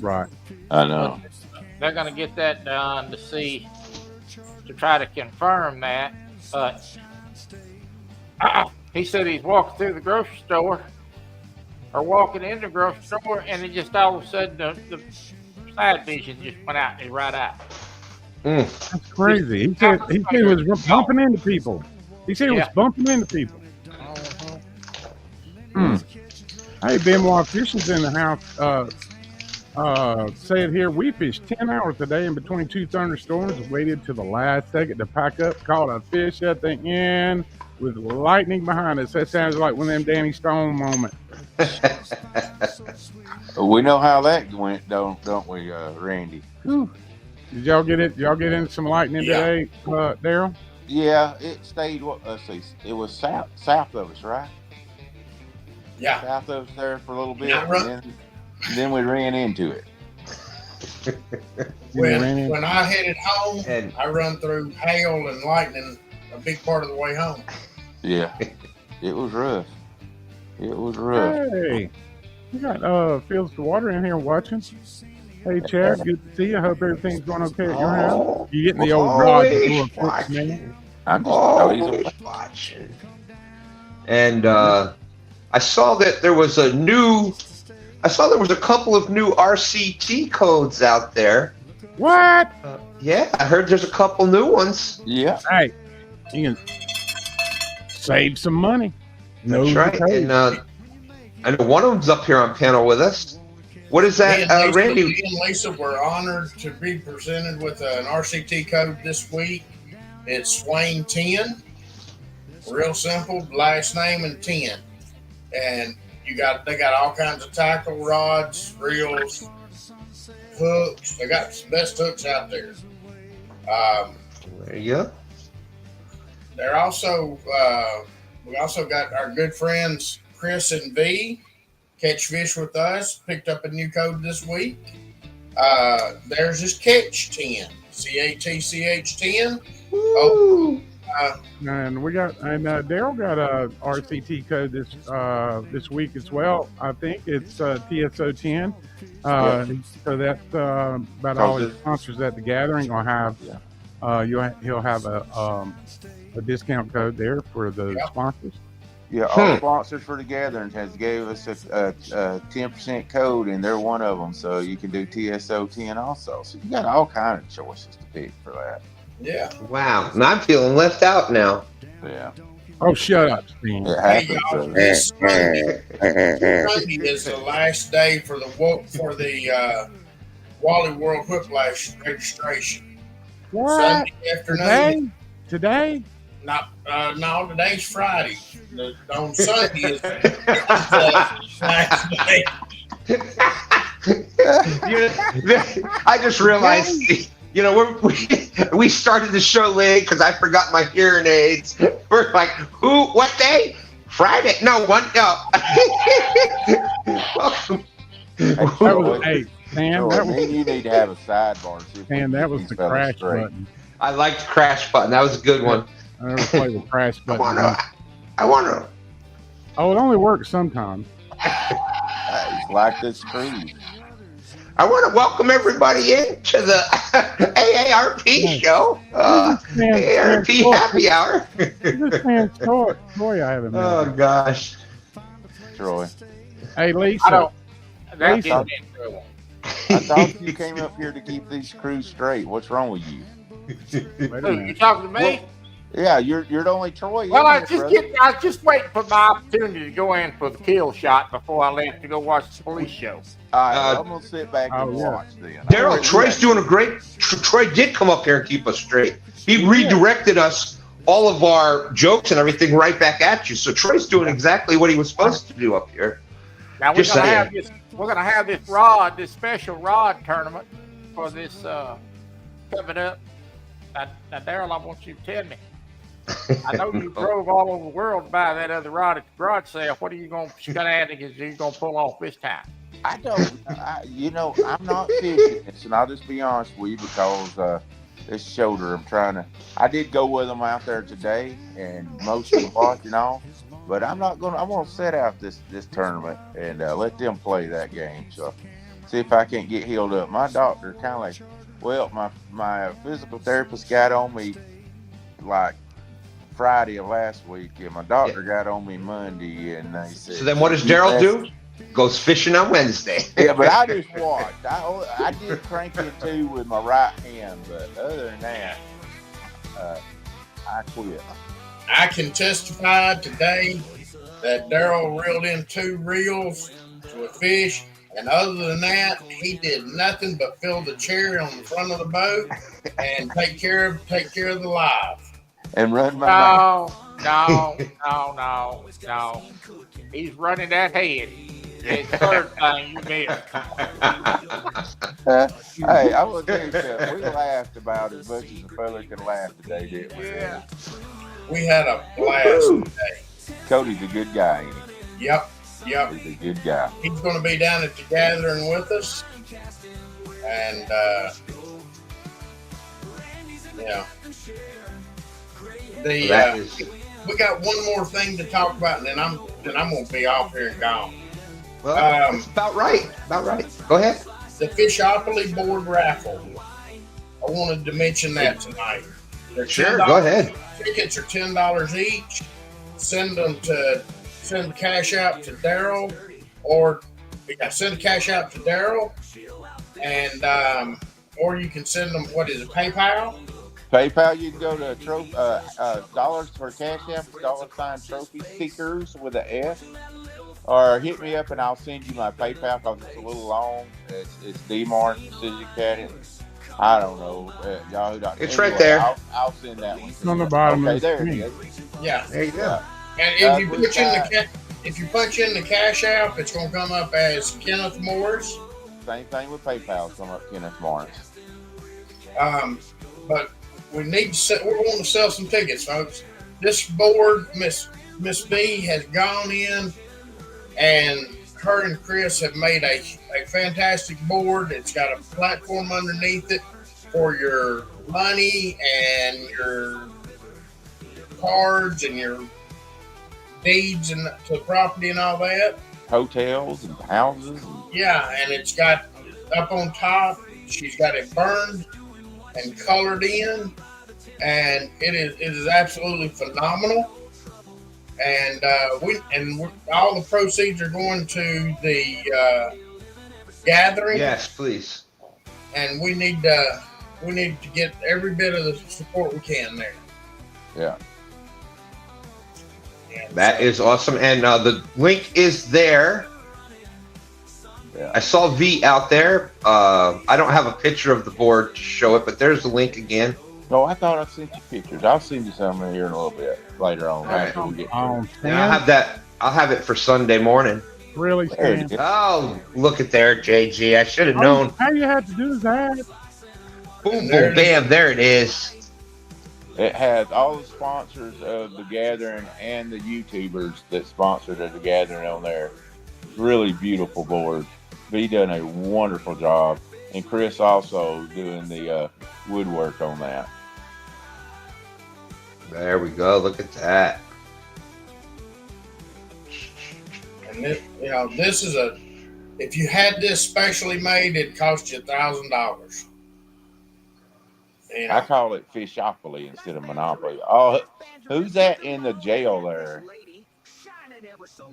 Speaker 1: Right.
Speaker 5: I know.
Speaker 3: But they're going to get that done to try to confirm that, but he said he's walking through the grocery store or walking in the grocery store, and it just all of a sudden the side vision just went out in his right eye.
Speaker 1: That's crazy. He said he was bumping into people. He said he was bumping into people. Hey, Benoit Fishing's in the house. Said here, we fished 10 hours today in between two thunderstorms, waited till the last second to pack up, caught a fish at the end with lightning behind us. That sounds like one of them Danny Stone moments.
Speaker 5: We know how that went, don't we, Randy?
Speaker 1: Whew. Did y'all get it? Y'all get in some lightning today, Daryl?
Speaker 5: Yeah, it stayed. Let's see, it was south of us, right?
Speaker 7: Yeah.
Speaker 5: South of us there for a little bit,
Speaker 7: Yeah,
Speaker 5: and then we ran into it.
Speaker 7: When I headed home, I run through hail and lightning a big part of the way home.
Speaker 5: Yeah, it was rough. It was rough.
Speaker 1: Hey, you got Fields to Water in here watching. Hey, Chad, good to see you. I hope everything's going okay at your house. You getting the old rod fix, man?
Speaker 5: I'm just
Speaker 2: always watching. And I saw that there was a couple of new RCT codes out there.
Speaker 1: What?
Speaker 2: Yeah, I heard there's a couple new ones.
Speaker 5: Yeah.
Speaker 1: Hey, you can save some money.
Speaker 2: That's right. And I know one of them's up here on panel with us. What is that, Randy?
Speaker 7: Me and Lisa were honored to be presented with an RCT code this week. It's Swain 10. Real simple, last name and 10. And they got all kinds of tackle, rods, reels, hooks. They got the best hooks out there.
Speaker 2: There you go.
Speaker 7: They're also we also got our good friends Chris and V, Catch Fish with Us, picked up a new code this week. Theirs is Catch 10, CATCH 10. Oh,
Speaker 1: and Daryl got a RCT code this week as well. I think it's TSO 10. So that's about all his sponsors at the gathering will have. He'll have a discount code there for the sponsors.
Speaker 5: Yeah, all sponsors for the gathering has gave us a 10% code, and they're one of them. So you can do TSO 10 also. So you got all kinds of choices to pick for that.
Speaker 7: Yeah.
Speaker 2: Wow. And I'm feeling left out now.
Speaker 5: Yeah.
Speaker 1: Oh, shut up, Stan.
Speaker 5: It
Speaker 7: Hey,
Speaker 5: happens.
Speaker 7: y'all, this Sunday is the last day for the Wally World Whiplash registration.
Speaker 1: What?
Speaker 7: Sunday afternoon.
Speaker 1: Today?
Speaker 7: No, today's Friday. On Sunday is the last day.
Speaker 2: I just realized, we started the show late because I forgot my hearing aids. We're like, what day? Friday? No, one. No. Welcome.
Speaker 1: Hey, Sam,
Speaker 5: you need to have a sidebar.
Speaker 1: Sam, that was the crash button.
Speaker 2: I liked the crash button. That was a good one.
Speaker 1: I never played the crash button.
Speaker 2: I want to.
Speaker 1: Oh, it only works sometimes.
Speaker 5: It's like this cruise.
Speaker 2: I want to welcome everybody into the AARP show. AARP happy hour.
Speaker 1: This man's Troy, I haven't met.
Speaker 2: Oh, gosh.
Speaker 5: Troy.
Speaker 1: Hey, Lisa.
Speaker 5: I thought you came up here to keep these crews straight. What's wrong with you?
Speaker 3: You talking to me?
Speaker 5: Yeah, you're the only Troy.
Speaker 3: Well, I was just waiting for my opportunity to go in for the kill shot before I left to go watch the police show.
Speaker 5: All right, I'm gonna sit back and watch then.
Speaker 2: Daryl, Troy's doing a great. Troy did come up here and keep us straight. He redirected us, all of our jokes and everything, right back at you. So Troy's doing exactly what he was supposed to do up here.
Speaker 3: Now we're gonna have this special rod tournament for this coming up. Now, Daryl, I want you to tell me. I know you drove all over the world to buy that other rod at the garage sale. What are you going to pull off this time?
Speaker 5: I don't. I'm not fishing this, and I'll just be honest with you because this shoulder, I did go with them out there today, and most of them watching off. But I'm gonna set out this tournament and let them play that game. So see if I can't get healed up. My doctor kind of like, my physical therapist got on me like Friday of last week, and my doctor got on me Monday, and they said.
Speaker 2: So then, what does Daryl do? Goes fishing on Wednesday.
Speaker 5: Yeah, but I just watched. I did crank it too with my right hand, but other than that, I quit.
Speaker 7: I can testify today that Daryl reeled in 2 reels to a fish, and other than that, he did nothing but fill the chair on the front of the boat and take care of the live.
Speaker 5: And run my
Speaker 3: No. He's running that head. It's the third thing you missed.
Speaker 5: Hey, I will tell you something. We laughed about as much as a fella can laugh today, didn't we?
Speaker 3: Yeah.
Speaker 7: We had a blast today.
Speaker 5: Cody's a good guy, ain't he?
Speaker 7: Yep.
Speaker 5: He's a good guy.
Speaker 7: He's going to be down at the gathering with us. And, we got one more thing to talk about, and then I'm going to be off here and gone.
Speaker 2: Well, that's about right. Go ahead.
Speaker 7: The Fishopoly board raffle. I wanted to mention that tonight.
Speaker 2: Sure, go ahead.
Speaker 7: Tickets are $10 each. Send the cash out to Daryl, send the cash out to Daryl, and or you can send them. What is it? PayPal.
Speaker 5: PayPal. You can go to dollars for Cash App, $ trophy seekers with an S, or hit me up and I'll send you my PayPal because it's a little long. It's DMart Precision Caddy. I don't know. Yahoo.com.
Speaker 2: It's right there.
Speaker 5: I'll send that one.
Speaker 1: It's on the bottom.
Speaker 5: Okay, there it is.
Speaker 7: Yeah.
Speaker 2: There you go.
Speaker 7: And if you punch in the cash app, it's going to come up as Kenneth Morris.
Speaker 5: Same thing with PayPal. Come up Kenneth Morris.
Speaker 7: But we're going to sell some tickets, folks. This board, Miss B has gone in, and her and Chris have made a fantastic board. It's got a platform underneath it for your money and your cards and your deeds and to property and all that.
Speaker 5: Hotels and houses.
Speaker 7: Yeah, and it's got up on top. She's got it burned and colored in, and it is absolutely phenomenal. And all the proceeds are going to the gathering.
Speaker 2: Yes, please.
Speaker 7: And we need to get every bit of the support we can there.
Speaker 5: Yeah.
Speaker 7: And
Speaker 2: That is awesome. And the link is there.
Speaker 5: Yeah.
Speaker 2: I saw V out there. I don't have a picture of the board to show it, but there's the link again.
Speaker 5: No, I thought I sent you pictures. I'll send you some here in a little bit later on.
Speaker 2: All right.
Speaker 5: After we get
Speaker 1: On
Speaker 2: And I'll have that. I'll have it for Sunday morning.
Speaker 1: really,
Speaker 5: There
Speaker 1: Stan?
Speaker 5: it is.
Speaker 2: Oh, look at there, JG. I should have known.
Speaker 1: All you had to do is that.
Speaker 2: Boom,
Speaker 7: There
Speaker 2: boom,
Speaker 7: it is.
Speaker 2: bam. There it is.
Speaker 5: It has all the sponsors of the gathering and the YouTubers that sponsored the gathering on there. Really beautiful board. V done a wonderful job, and Chris also doing the woodwork on that.
Speaker 2: There we go. Look at that.
Speaker 7: And this, this is if you had this specially made, it'd cost you $1,000.
Speaker 5: I call it Fishopoly instead of Monopoly. Oh, who's that in the jail there?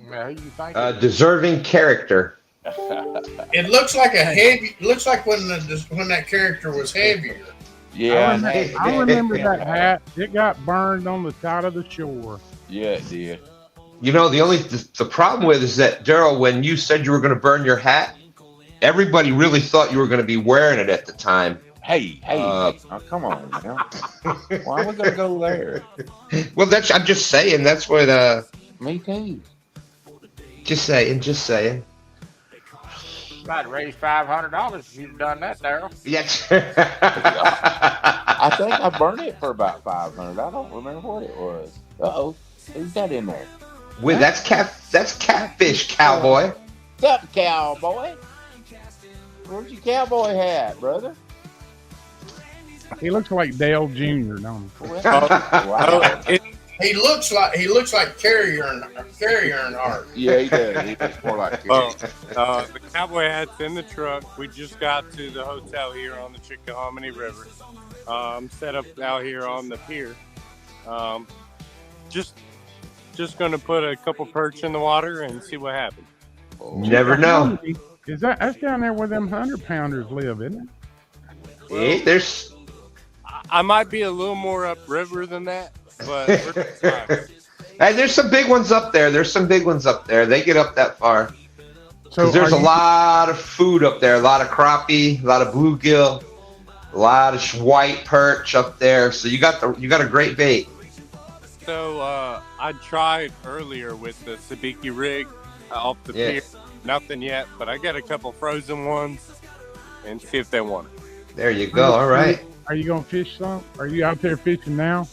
Speaker 3: Yeah, who you think?
Speaker 2: Deserving character.
Speaker 7: It looks like a heavy. Looks like when that character was heavier.
Speaker 5: Yeah,
Speaker 1: I remember that hat. It got burned on the side of the shore.
Speaker 5: Yeah, it did.
Speaker 2: You know, the problem with is that, Daryl, when you said you were going to burn your hat, everybody really thought you were going to be wearing it at the time.
Speaker 5: Hey, oh, come on, man. Why are we gonna go there?
Speaker 2: Well, I'm just saying. That's what.
Speaker 5: Me too.
Speaker 2: Just saying.
Speaker 3: I'd raise $500 if you'd done that, Daryl.
Speaker 2: Yes.
Speaker 5: I think I burned it for about $500. I don't remember what it was. Uh-oh, who's that in there?
Speaker 2: Wait, that's catfish, cowboy.
Speaker 5: What's up, cowboy? Where's your cowboy hat, brother?
Speaker 1: He looks like Dale Jr., don't he?
Speaker 5: Wow.
Speaker 7: He looks like Carrier and Hart.
Speaker 5: Yeah, he does. He looks more like
Speaker 8: The cowboy hat's in the truck. We just got to the hotel here on the Chickahominy River. Set up out here on the pier. Just going to put a couple perch in the water and see what happens.
Speaker 2: You never know.
Speaker 1: That's down there where them 100-pounders live, isn't it?
Speaker 2: Hey, there's.
Speaker 8: I might be a little more upriver than that, but we're fine.
Speaker 2: Hey, there's some big ones up there. They get up that far.
Speaker 1: So
Speaker 2: There's a lot of food up there. A lot of crappie, a lot of bluegill, a lot of white perch up there. So you got a great bait.
Speaker 8: So I tried earlier with the sabiki rig off the pier. Nothing yet, but I got a couple frozen ones and see if they want it.
Speaker 2: There you go. All right.
Speaker 1: Are you going to fish some? Are you out there fishing now?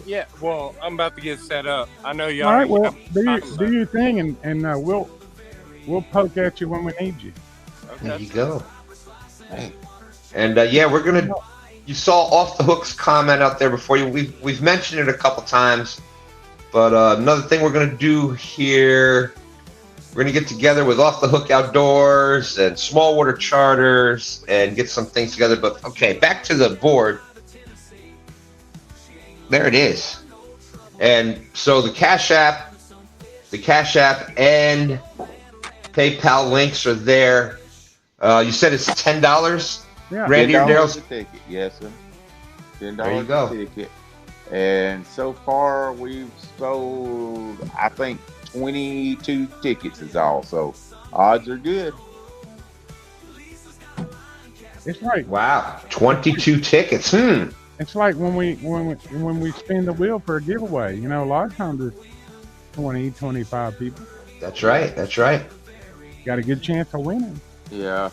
Speaker 8: Yeah. Well, I'm about to get set up. I know y'all.
Speaker 1: All right. Well, do your thing, and we'll poke at you when we need you.
Speaker 8: Okay.
Speaker 2: There you go. And we're gonna. You saw Off the Hook's comment out there before you. We've mentioned it a couple times, but another thing we're gonna do here. We're going to get together with Off the Hook Outdoors and Small Water Charters and get some things together. But, okay, back to the board. There it is. And so the Cash App and PayPal links are there. You said it's $10?
Speaker 1: Yeah.
Speaker 2: Randy or
Speaker 5: $10
Speaker 2: Daryl's?
Speaker 5: a ticket, yes, sir. $10
Speaker 2: There you go.
Speaker 5: a ticket. And so far, we've sold, I think, 22 tickets is all, so odds are good.
Speaker 1: It's like
Speaker 2: Wow, 22 tickets.
Speaker 1: It's like when we spin the wheel for a giveaway. You know, a lot of times it's 20, 25 people.
Speaker 2: That's right.
Speaker 1: Got a good chance of winning.
Speaker 5: Yeah.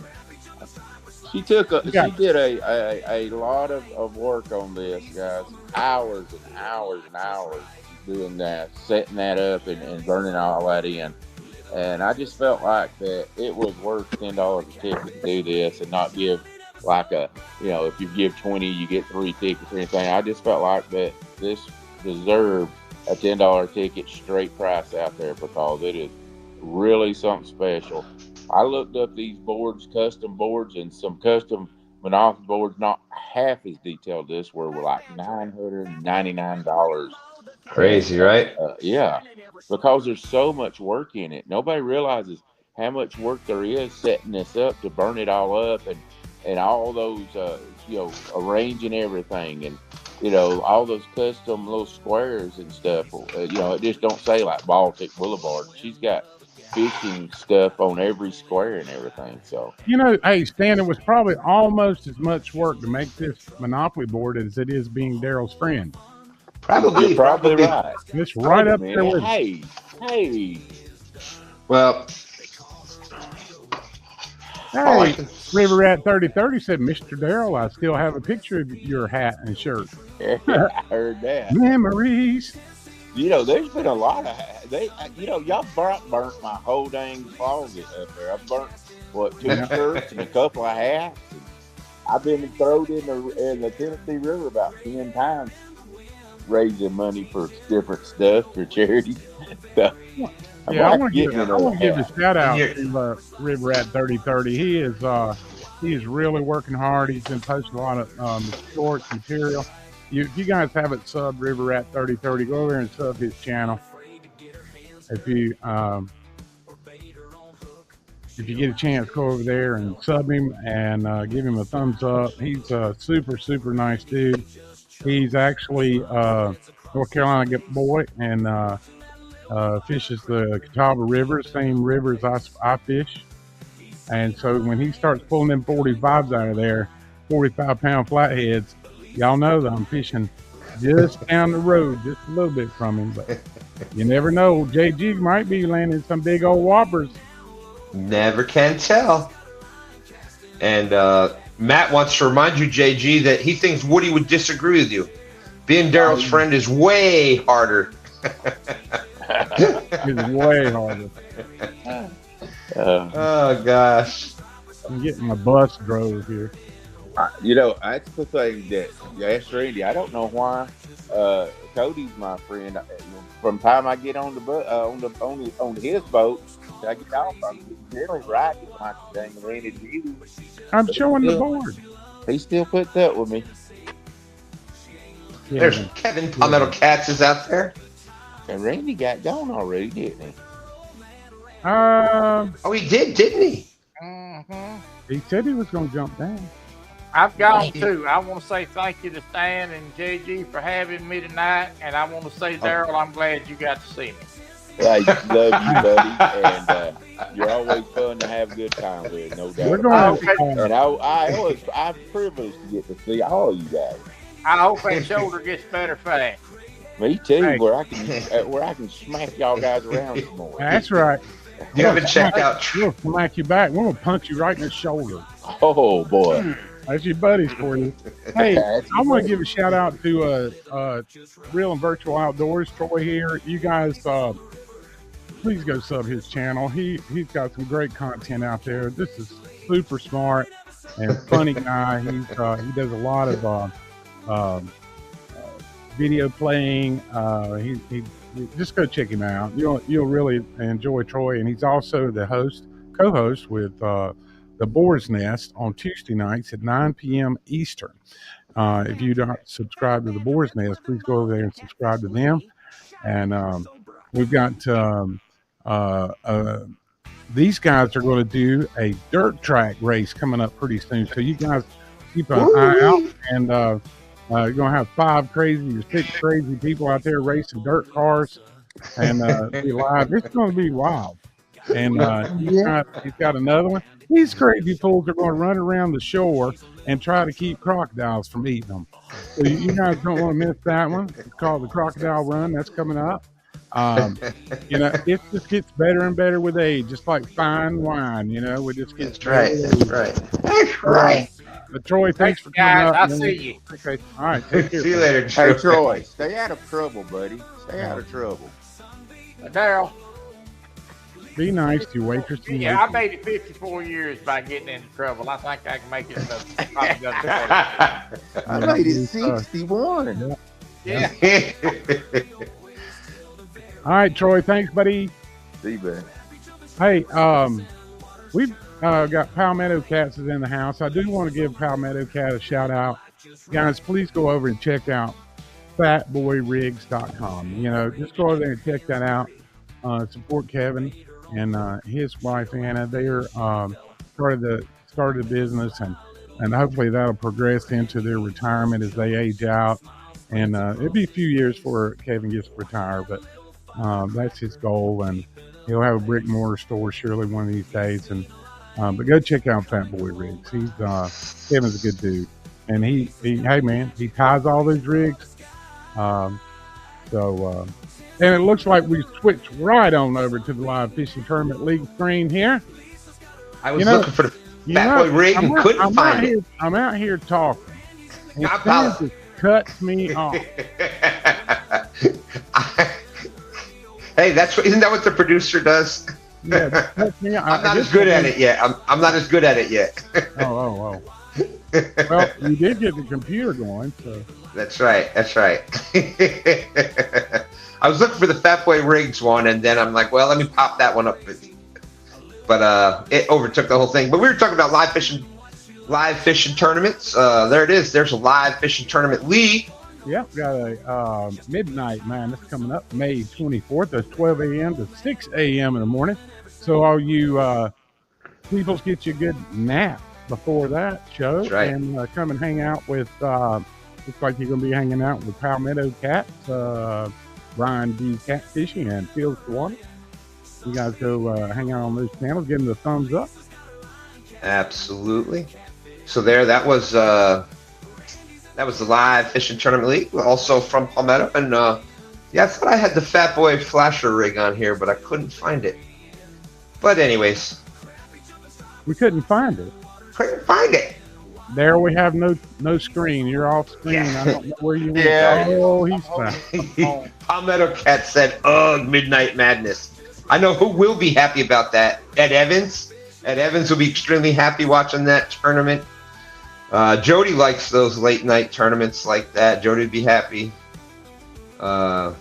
Speaker 5: She did a lot of work on this, guys. Hours and hours and hours doing that, setting that up and burning all that in. And I just felt like that it was worth $10 a ticket to do this and not give like if you give 20, you get 3 tickets or anything. I just felt like that this deserved a $10 ticket straight price out there because it is really something special. I looked up these boards, custom boards, and some custom Monopoly boards, not half as detailed as this, were like $999.
Speaker 2: Crazy, right?
Speaker 5: Yeah, because there's so much work in it. Nobody realizes how much work there is setting this up to burn it all up and all those arranging everything, and all those custom little squares and stuff. It just don't say like Baltic Boulevard. She's got fishing stuff on every square and everything. So
Speaker 1: hey Stan, it was probably almost as much work to make this Monopoly board as it is being Daryl's friend.
Speaker 2: Probably
Speaker 5: right.
Speaker 1: It's right up there with
Speaker 5: Hey.
Speaker 2: Well,
Speaker 1: hey, River Rat 3030 said, Mr. Daryl, I still have a picture of your hat and shirt.
Speaker 5: I heard that.
Speaker 1: Memories.
Speaker 5: There's been a lot of y'all burnt my whole dang closet up there. I burnt 2 shirts and a couple of hats. I've been thrown in the Tennessee River about 10 times, raising money for different stuff for charity. So,
Speaker 1: I want to give a shout out to River Rat 3030. He is really working hard. He's been posting a lot of short material. If you guys haven't subbed River Rat 3030, go over there and sub his channel. If you get a chance, go over there and sub him and give him a thumbs up. He's a super, super nice dude. He's actually North Carolina boy and fishes the Catawba River, same river as I fish. And so when he starts pulling them 45s out of there, 45-pound flatheads, y'all know that I'm fishing just down the road, just a little bit from him. But you never know. JG might be landing some big old whoppers.
Speaker 2: Never can tell. And Matt wants to remind you, JG, that he thinks Woody would disagree with you. Being Daryl's friend is way harder.
Speaker 1: It's way harder.
Speaker 2: Oh, gosh.
Speaker 1: I'm getting my bus drove here.
Speaker 5: That's the thing that asked Randy. I don't know why. Cody's my friend. From the time I get on the boat, on his boat, I get off, I'm generally riding like dang Randy G.
Speaker 1: I'm showing the board.
Speaker 5: He still puts up with me.
Speaker 1: Yeah.
Speaker 2: There's Kevin Palmetto Cats is out there.
Speaker 5: And Randy got gone already, didn't he?
Speaker 2: Oh, he did, didn't he?
Speaker 3: Mm-hmm.
Speaker 1: He said he was going to jump down.
Speaker 3: I've gone too. I want to say thank you to Stan and JG for having me tonight, and I want to say, Daryl, I'm glad you got to see me.
Speaker 5: I love you, buddy, and you're always fun to have a good time with, no doubt.
Speaker 1: We're going
Speaker 5: and I'm privileged to get to see all you guys.
Speaker 3: I hope that shoulder gets better fast.
Speaker 5: Me too,
Speaker 1: Hey.
Speaker 5: where I can smack y'all guys around some more.
Speaker 1: That's right.
Speaker 2: You haven't checked out.
Speaker 1: We'll smack you back. We're going to punch you right in the shoulder.
Speaker 5: Oh boy.
Speaker 1: That's your buddies for you. Hey, I want to give a shout out to Real and Virtual Outdoors, Troy here. You guys, please go sub his channel. He's got some great content out there. This is super smart and funny guy. He does a lot of video playing. He just go check him out. You'll really enjoy Troy, and he's also the co-host with the Boar's Nest on Tuesday nights at 9 p.m. Eastern. If you don't subscribe to the Boar's Nest, please go over there and subscribe to them. And we've got these guys are going to do a dirt track race coming up pretty soon. So you guys keep an eye out, and you're going to have 5 crazy or 6 crazy people out there racing dirt cars and be live. It's going to be wild. And he's got another one. These crazy fools are going to run around the shore and try to keep crocodiles from eating them. So you guys don't want to miss that one. It's called the Crocodile Run. That's coming up. It just gets better and better with age, just like fine wine. We just get
Speaker 2: That's right.
Speaker 1: But Troy, thanks for
Speaker 3: guys.
Speaker 1: coming up.
Speaker 3: I'll see you.
Speaker 1: Okay. All right. Take care.
Speaker 2: See you later,
Speaker 5: Hey Troy, stay out of trouble, buddy. Stay out of trouble.
Speaker 3: Daryl,
Speaker 1: Be nice to your waitress. And
Speaker 3: yeah, I
Speaker 1: waitress.
Speaker 3: made it 54 years by getting into trouble. I think I can make it another.
Speaker 5: I made it 61.
Speaker 3: Yeah.
Speaker 1: All right, Troy. Thanks, buddy.
Speaker 5: See you, buddy.
Speaker 1: Hey, we've got Palmetto Cats is in the house. I do want to give Palmetto Cat a shout out. Guys, please go over and check out fatboyrigs.com. Just go over there and check that out. Support Kevin and his wife Anna. They're started the business, and and hopefully that'll progress into their retirement as they age out. And it'll be a few years before Kevin gets to retire, but that's his goal, and he'll have a brick and mortar store surely one of these days. And but go check out Fat Boy Rigs. He's Kevin's a good dude, and he hey man, he ties all those rigs. And it looks like we switched right on over to the Live Fishing Tournament League screen here.
Speaker 2: I was looking for the Fat Boy Rig and couldn't find it.
Speaker 1: I'm out here talking. And Stan just cuts me off.
Speaker 2: Hey, isn't that what the producer does?
Speaker 1: Yeah, cuts me off.
Speaker 2: I'm not as good at it yet. I'm not as good at it yet.
Speaker 1: Oh. Well, you did get the computer going, so.
Speaker 2: That's right. I was looking for the Fat Boy Rigs one, and then I'm like, well, let me pop that one up. But it overtook the whole thing. But we were talking about live fishing tournaments. There it is. There's a live fishing tournament league.
Speaker 1: Yeah, we got a midnight, man. That's coming up May 24th. That's 12 a.m. to 6 a.m. in the morning. So all you people get you a good nap before that show.
Speaker 2: That's right.
Speaker 1: And come and hang out with, looks like you're going to be hanging out with Palmetto Cats, Brian D. Catfishing, and Fields to Water. You guys go hang out on those channels, give them the thumbs up.
Speaker 2: Absolutely. So that was the live fishing tournament league, also from Palmetto. And I thought I had the Fat Boy Flasher rig on here, but I couldn't find it. But anyways,
Speaker 1: we couldn't find it.
Speaker 2: Couldn't find it.
Speaker 1: There we have no screen. You're off screen.
Speaker 2: Yeah.
Speaker 1: I don't know where you went.
Speaker 2: Yeah.
Speaker 1: Oh, he's fine.
Speaker 2: Palmetto Cat said, "Ugh, Midnight Madness." I know who will be happy about that. Ed Evans. Ed Evans will be extremely happy watching that tournament. Jody likes those late night tournaments like that. Jody would be happy. Do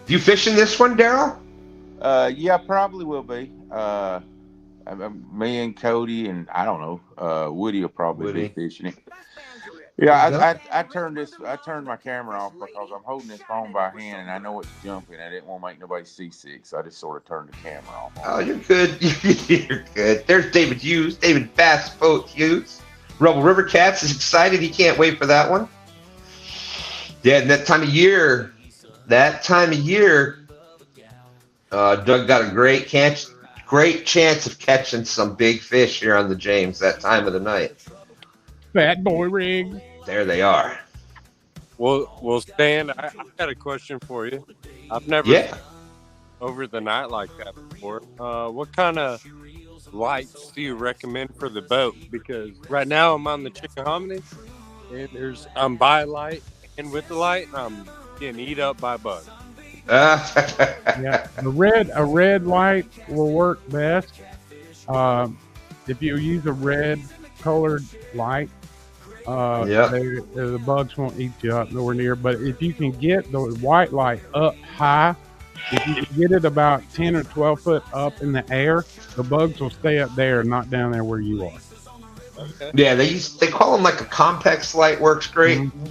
Speaker 2: you fish in this one, Daryl?
Speaker 5: Yeah, probably will be. Me and Cody and I don't know. Woody will probably be fishing it. Yeah, I turned my camera off because I'm holding this phone by hand and I know it's jumping. I didn't want to make nobody seasick, so I just sort of turned the camera off.
Speaker 2: Oh, you're good. You're good. There's David Hughes, David Bass Boat Hughes. Rebel River Cats is excited. He can't wait for that one. Yeah, and that time of year, Doug got a great chance of catching some big fish here on the James that time of the night.
Speaker 1: Fat Boy Rig.
Speaker 2: There they are.
Speaker 8: Well, Stan, I got a question for you. I've never over the night like that before. What kind of lights do you recommend for the boat? Because right now I'm on the Chickahominy, and I'm by light and with the light, and I'm getting eat up by bugs.
Speaker 1: Yeah, a red light will work best. If you use a red colored light, the bugs won't eat you up nowhere near. But if you can get the white light up high, if you can get it about 10 or 12 foot up in the air, the bugs will stay up there, not down there where you are.
Speaker 2: Okay. Yeah, they call them like a Compex light. Works great. Mm-hmm.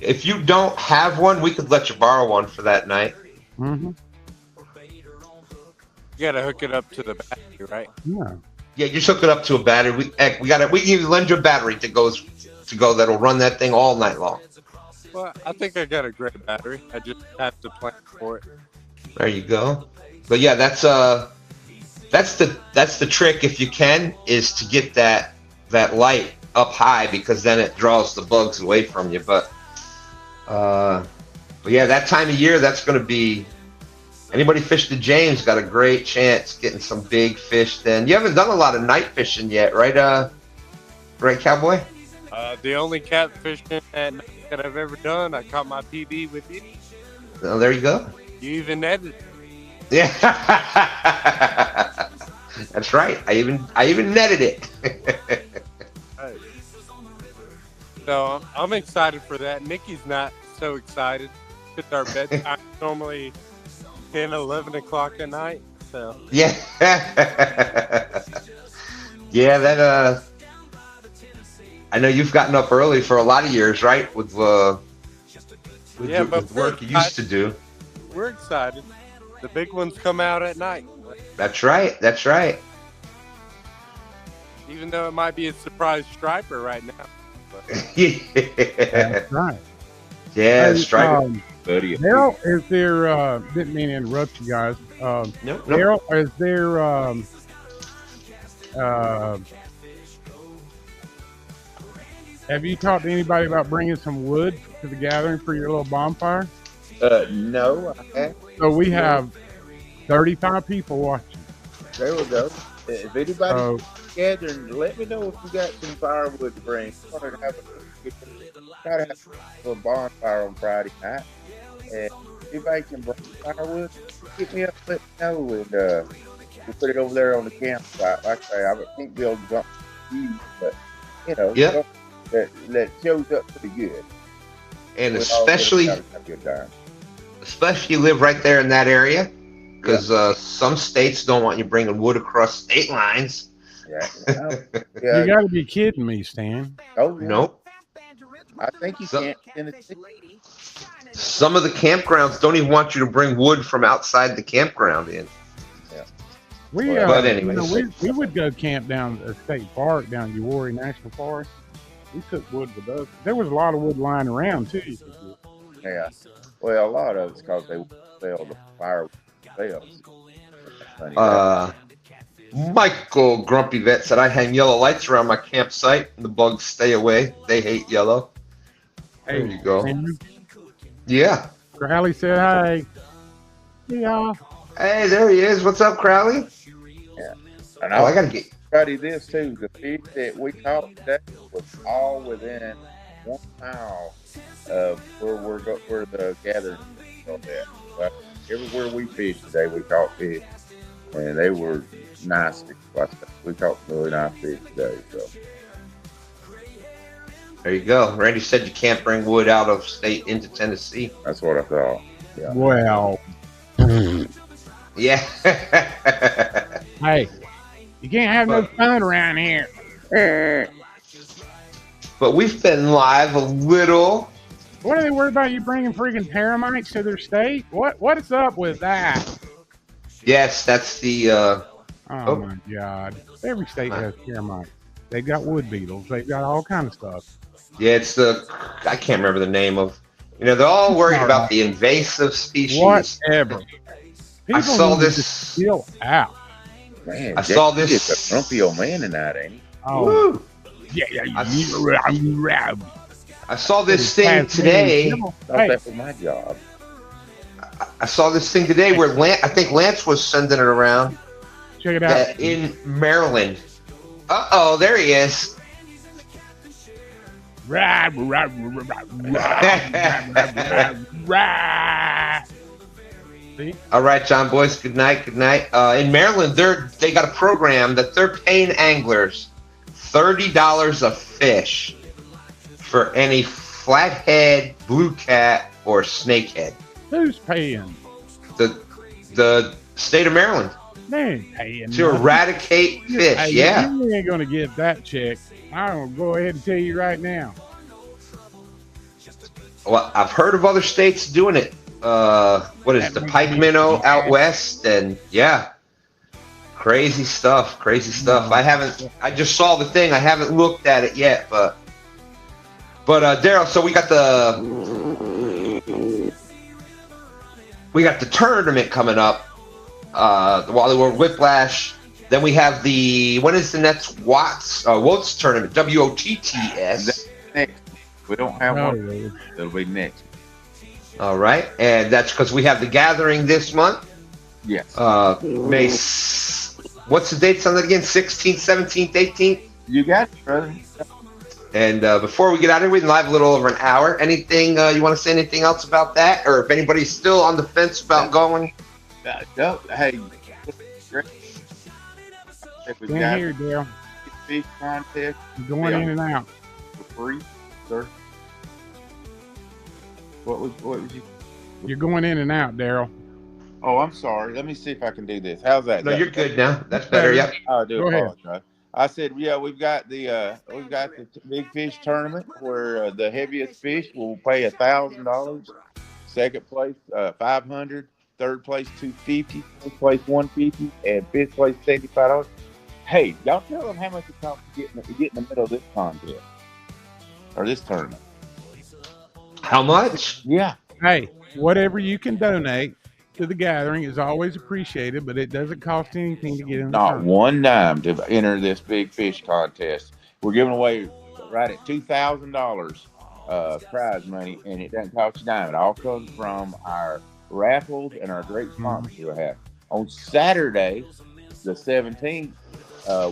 Speaker 2: If you don't have one, we could let you borrow one for that night.
Speaker 1: Mm-hmm.
Speaker 8: You gotta hook it up to the battery, right?
Speaker 2: Yeah, you just hook it up to a battery. We can even lend you a battery to go that'll run that thing all night long.
Speaker 8: Well, I think I got a great battery. I just have to plan for it.
Speaker 2: There you go. But yeah, that's the trick, if you can, is to get that light up high, because then it draws the bugs away from you. But yeah, that time of year, that's going to be, anybody fish the James got a great chance getting some big fish then. You haven't done a lot of night fishing yet, right, Cowboy?
Speaker 8: The only catfishing at night that I've ever done, I caught my PB with you.
Speaker 2: Oh, there you go.
Speaker 8: You even edited.
Speaker 2: Yeah. That's right. I even netted it.
Speaker 8: Right. So I'm excited for that. Nikki's not so excited. It's our bedtime normally 10, 11 o'clock at night. So
Speaker 2: yeah. Yeah, that I know you've gotten up early for a lot of years, right? With work you used to do.
Speaker 8: We're excited. The big ones come out at night.
Speaker 2: That's right.
Speaker 8: even though it might be a surprise striper right now.
Speaker 2: Yeah.
Speaker 1: That's right.
Speaker 2: Yeah,
Speaker 1: Hey,
Speaker 2: striper.
Speaker 5: Buddy.
Speaker 1: Daryl, is there? Didn't mean to interrupt you guys.
Speaker 2: Nope.
Speaker 1: Daryl, is there? Have you talked to anybody about bringing some wood to the gathering for your little bonfire?
Speaker 5: No, I haven't.
Speaker 1: So we have 35 people watching.
Speaker 5: There we go. If anybody's
Speaker 1: So
Speaker 5: gathering, let me know if you got some firewood to bring. We're gonna have try to have a bonfire on Friday night. And if anybody can bring firewood, hit me up, let me know, and we'll put it over there on the campsite. Like I say, I can't build something huge, but you know,
Speaker 2: Yeah.
Speaker 5: that shows up pretty good.
Speaker 2: And
Speaker 5: We'll all
Speaker 2: especially
Speaker 5: have a good time.
Speaker 2: you live right there in that area, because some states don't want you bringing wood across state lines.
Speaker 5: Yeah.
Speaker 1: you got to be kidding me, Stan.
Speaker 5: Oh, yeah.
Speaker 2: Nope.
Speaker 5: I think you
Speaker 2: So-
Speaker 5: can't in the city.
Speaker 2: Some of the campgrounds don't even want you to bring wood from outside the campground in.
Speaker 1: We,
Speaker 2: But
Speaker 1: you
Speaker 2: anyways.
Speaker 1: know, we would go camp down a state park down Uwharrie National Forest. We took wood with us. There was a lot of wood lying around too.
Speaker 5: Yeah. Well, a lot of it's because they sell the firewood themselves.
Speaker 2: Michael Grumpy Vet said, I hang yellow lights around my campsite and the bugs stay away. They hate yellow. There you go.
Speaker 1: And
Speaker 2: Yeah.
Speaker 1: Crowley said, "Hey, yeah,
Speaker 2: Hey, there he is. What's up, Crowley?
Speaker 5: And
Speaker 2: Oh, I
Speaker 5: I
Speaker 2: gotta get.
Speaker 5: study this too. The fish that we caught today was all within 1 mile of where the gathering is at. But everywhere we fished today, we caught fish, and they were nice. We caught really nice fish today. So
Speaker 2: There you go. Randy said you can't bring wood out of state into Tennessee.
Speaker 5: that's what I thought. Yeah.
Speaker 1: well,
Speaker 2: Yeah.
Speaker 1: hey, you can't have no fun around here."
Speaker 2: But we've been live a little.
Speaker 1: What are they worried about you bringing freaking termites to their state? What is up with that?
Speaker 2: Yes, that's the.
Speaker 1: Oh my God! Every state has termites. They've got wood beetles. They've got all kind of stuff.
Speaker 2: Yeah, it's the. I can't remember the name of. You know, they're all worried about the invasive species.
Speaker 1: Whatever. People
Speaker 2: saw
Speaker 1: need to
Speaker 2: this-
Speaker 1: chill out.
Speaker 5: Man,
Speaker 2: I saw this-
Speaker 5: It's a grumpy old man tonight, ain't he?
Speaker 1: Oh,
Speaker 2: Woo!
Speaker 1: yeah.
Speaker 2: I saw this thing today.
Speaker 5: Thought
Speaker 1: Hey,
Speaker 5: that was my job.
Speaker 2: I saw this thing today where I think Lance was sending it around.
Speaker 1: check it out.
Speaker 2: That in Maryland. Uh-oh, there he is.
Speaker 1: See?
Speaker 2: All right, John Boyce. Good night. Good night. In Maryland, they got a program that they're paying anglers $30 a fish for any flathead, blue cat, or snakehead.
Speaker 1: Who's paying?
Speaker 2: The state of Maryland
Speaker 1: They ain't paying.
Speaker 2: to
Speaker 1: nothing.
Speaker 2: eradicate fish.
Speaker 1: Hey,
Speaker 2: Yeah.
Speaker 1: You ain't gonna get that check. I'm gonna go ahead and tell you right now.
Speaker 2: Well, I've heard of other states doing it. What is it, the pike minnow out west? And yeah, crazy stuff. Crazy stuff. I just saw the thing. I haven't looked at it yet, but Daryl. So we got the tournament coming up. The Wally World Whiplash. Then we have when is the next Wotts tournament? WOTTS.
Speaker 5: Next, we don't have
Speaker 1: Oh,
Speaker 5: one.
Speaker 1: Lord.
Speaker 5: It'll be next.
Speaker 2: All right, and that's because we have the gathering this month.
Speaker 5: Yes.
Speaker 2: What's the dates on that again? 16th, 17th, 18th?
Speaker 5: You got it, brother.
Speaker 2: And before we get out of here, we've been live a little over an hour. Anything you want to say anything else about that? Or if anybody's still on the fence about going?
Speaker 5: No, hey, great. We
Speaker 1: In
Speaker 5: got
Speaker 1: here, Dale.
Speaker 5: a fish contest
Speaker 1: Going in and out.
Speaker 5: for free, sir. What was you?
Speaker 1: You're going in and out, Daryl.
Speaker 5: Oh, I'm sorry. Let me see if I can do this. How's that?
Speaker 2: No, you're good now. That's better, yep.
Speaker 5: I do
Speaker 1: Go ahead.
Speaker 5: apologize. I said, yeah, we've got the big fish tournament where the heaviest fish will pay $1,000. Second place, $500. Third place, $250. Fourth place, $150, and fifth place, $75. Hey, y'all tell them how much it costs to get in the middle of this contest or this tournament.
Speaker 2: How much?
Speaker 5: Yeah.
Speaker 1: Hey, whatever you can donate to the gathering is always appreciated, but it doesn't cost anything to get in the
Speaker 5: Not
Speaker 1: tournament.
Speaker 5: one dime to enter this big fish contest. We're giving away right at $2,000 prize money, and it doesn't cost a dime. It all comes from our raffles and our great sponsors we have. On Saturday, the 17th,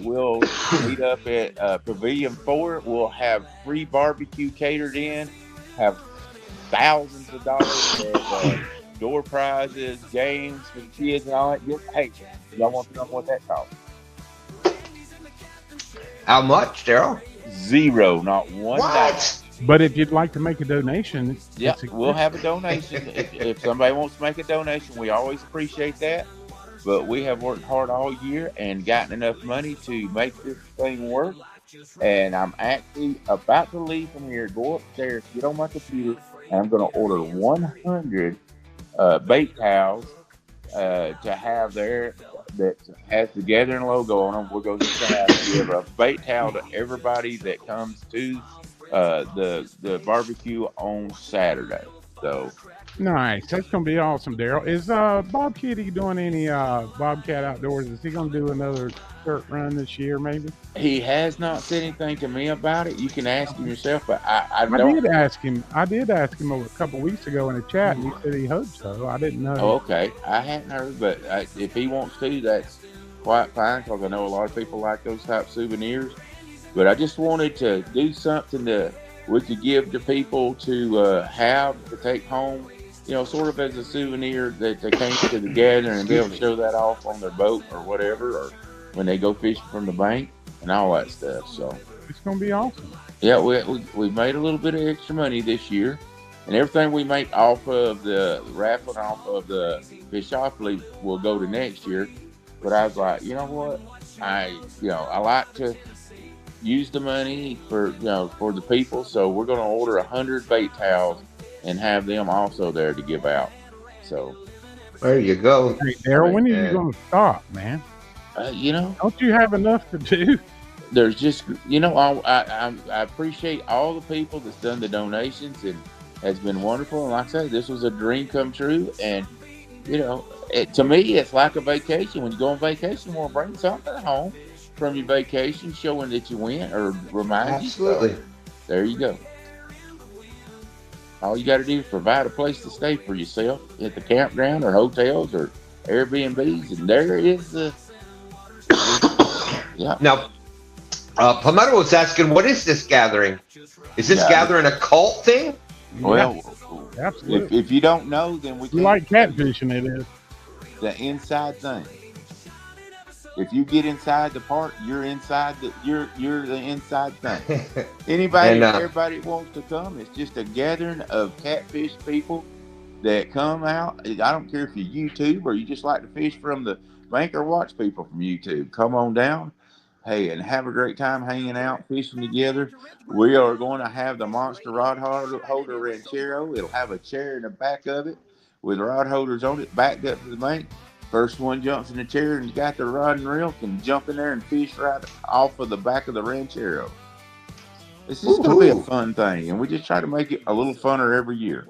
Speaker 5: we'll meet up at Pavilion 4. We'll have free barbecue catered in, have thousands of dollars of door prizes, games for the kids, and all that. Hey, y'all want to know what that costs?
Speaker 2: How much, Daryl?
Speaker 5: Zero, not one dime.
Speaker 2: What?
Speaker 1: But if you'd like to make a donation,
Speaker 5: Yeah, we'll have a donation. if somebody wants to make a donation, we always appreciate that. But we have worked hard all year and gotten enough money to make this thing work. And I'm actually about to leave from here, go upstairs, get on my computer, and I'm going to order 100 bait towels to have there that has the Gathering logo on them. We're going to give a bait towel to everybody that comes to the barbecue on Saturday. So
Speaker 1: nice. That's going to be awesome, Daryl. Is Bob Kitty doing any Bobcat Outdoors? Is he going to do another dirt run this year, maybe?
Speaker 5: He has not said anything to me about it. You can ask him yourself, but I
Speaker 1: did ask him. I did ask him a couple weeks ago in a chat, and he said he hoped so. I didn't know.
Speaker 5: Oh, okay. I hadn't heard, but if he wants to, that's quite fine, because I know a lot of people like those type souvenirs. But I just wanted to do something that we could give to people to have to take home, sort of as a souvenir that they came to the gathering and be able to show that off on their boat or whatever, or when they go fishing from the bank and all that stuff. So
Speaker 1: it's going to be awesome.
Speaker 5: Yeah, we made a little bit of extra money this year, and everything we make off of the raffle and off of the Fishopoly will go to next year. But I was like, you know what? I like to use the money for the people, so we're going to order 100 bait towels and have them also there to give out. So
Speaker 2: there you go.
Speaker 1: Hey, Daryl, when are you going to stop, man?
Speaker 5: Don't
Speaker 1: you have enough to do?
Speaker 5: There's just I appreciate all the people that's done the donations, and has been wonderful. And like I said, this was a dream come true, and to me, it's like a vacation. When you go on vacation, you want to bring something home from your vacation, showing that you went, or remind you.
Speaker 2: Absolutely.
Speaker 5: So, there you go. All you got to do is provide a place to stay for yourself at the campground or hotels or Airbnbs, and there is the. Yeah.
Speaker 2: Now, Palmetto was asking, what is this gathering? Is this gathering a cult thing?
Speaker 5: Well,
Speaker 1: absolutely.
Speaker 5: If you don't know, then we
Speaker 1: you like catfishing. It is
Speaker 5: the inside thing. If you get inside the park, you're inside you're the inside thing. Anybody, everybody wants to come. It's just a gathering of catfish people that come out. I don't care if you YouTube or you just like to fish from the bank or watch people from YouTube. Come on down. Hey, and have a great time hanging out, fishing together. We are going to have the Monster Rod Holder Ranchero. It'll have a chair in the back of it with rod holders on it, backed up to the bank. First one jumps in the chair and got the rod and reel can jump in there and fish right off of the back of the Ranchero. It's just going to be a fun thing, and we just try to make it a little funner every year.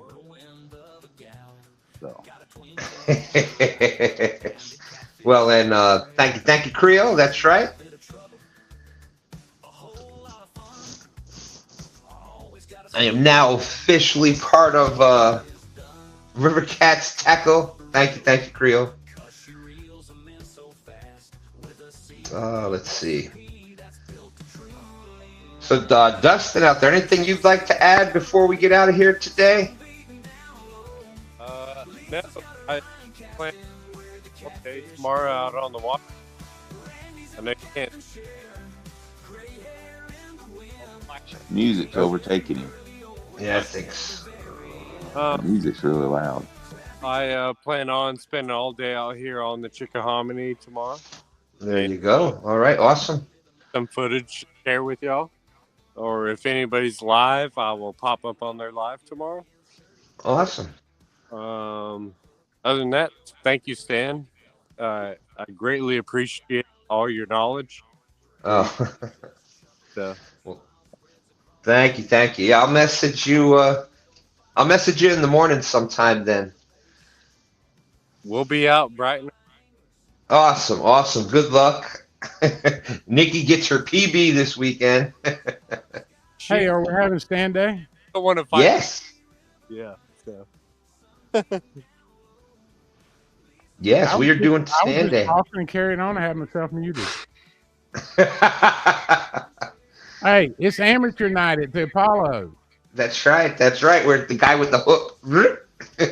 Speaker 5: So.
Speaker 2: Well, and thank you, Creo. That's right. I am now officially part of River Cats Tackle. Thank you, Creo. Let's see. So, Dustin, out there, anything you'd like to add before we get out of here today?
Speaker 8: No, I plan tomorrow out on the water. I know you can't.
Speaker 5: Music's overtaking him.
Speaker 2: Yeah, thanks.
Speaker 5: The music's really loud.
Speaker 8: I plan on spending all day out here on the Chickahominy tomorrow.
Speaker 2: There you go. All right, awesome.
Speaker 8: Some footage to share with y'all. Or if anybody's live, I will pop up on their live tomorrow.
Speaker 2: Awesome.
Speaker 8: Other than that, thank you, Stan. I greatly appreciate all your knowledge
Speaker 2: Oh.
Speaker 8: So
Speaker 2: Well, thank you. Yeah, I'll message you. I'll message you in the morning sometime then.
Speaker 8: we'll be out bright and
Speaker 2: Awesome. Good luck. Nikki gets her PB this weekend.
Speaker 1: Hey, are we having stand day?
Speaker 8: don't want to fight.
Speaker 2: Yes.
Speaker 8: Yeah. So
Speaker 2: Yes, we are doing
Speaker 1: I was
Speaker 2: stand
Speaker 1: just
Speaker 2: day.
Speaker 1: talking and carrying on. I had myself muted. Hey, it's amateur night at the Apollo.
Speaker 2: That's right. We're the guy with the hook.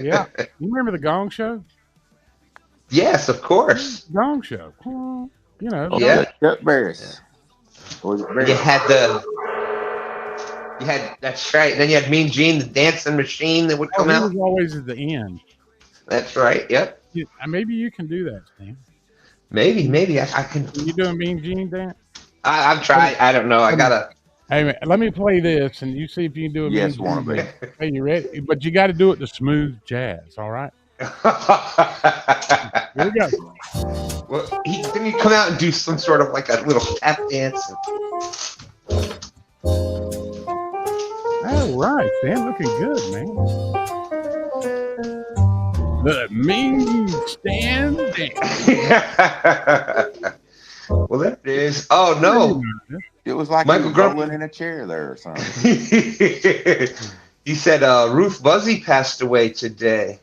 Speaker 1: Yeah. You remember the Gong Show?
Speaker 2: Yes, of course.
Speaker 1: Gong Show. Well, you know.
Speaker 2: Yeah.
Speaker 5: Chuck Barris. Was it Barris?
Speaker 2: That's right. Then you had Mean Gene, the dancing machine that would
Speaker 1: Oh,
Speaker 2: come
Speaker 1: he
Speaker 2: out.
Speaker 1: was always at the end.
Speaker 2: That's right. Yep.
Speaker 1: Maybe you can do that, Stan.
Speaker 2: Maybe I can.
Speaker 1: You doing Mean Gene dance?
Speaker 2: I've tried. I don't know. I gotta.
Speaker 1: Hey, man, let me play this, and you see if you can do a
Speaker 5: Yes,
Speaker 1: Mean
Speaker 5: wanna
Speaker 1: Gene
Speaker 5: be.
Speaker 1: dance. Hey, you ready? But you got to do it to smooth jazz, all right? Here we go.
Speaker 2: Well, didn't he come out and do some sort of like a little tap dance?
Speaker 1: All right, Stan, looking good, man. The Mean Stan dance.
Speaker 2: Well, there it is. Oh no,
Speaker 5: It was like
Speaker 2: Michael
Speaker 5: he was
Speaker 2: Grump-
Speaker 5: rolling in a chair there or something.
Speaker 2: he said Ruth Buzzy passed away today.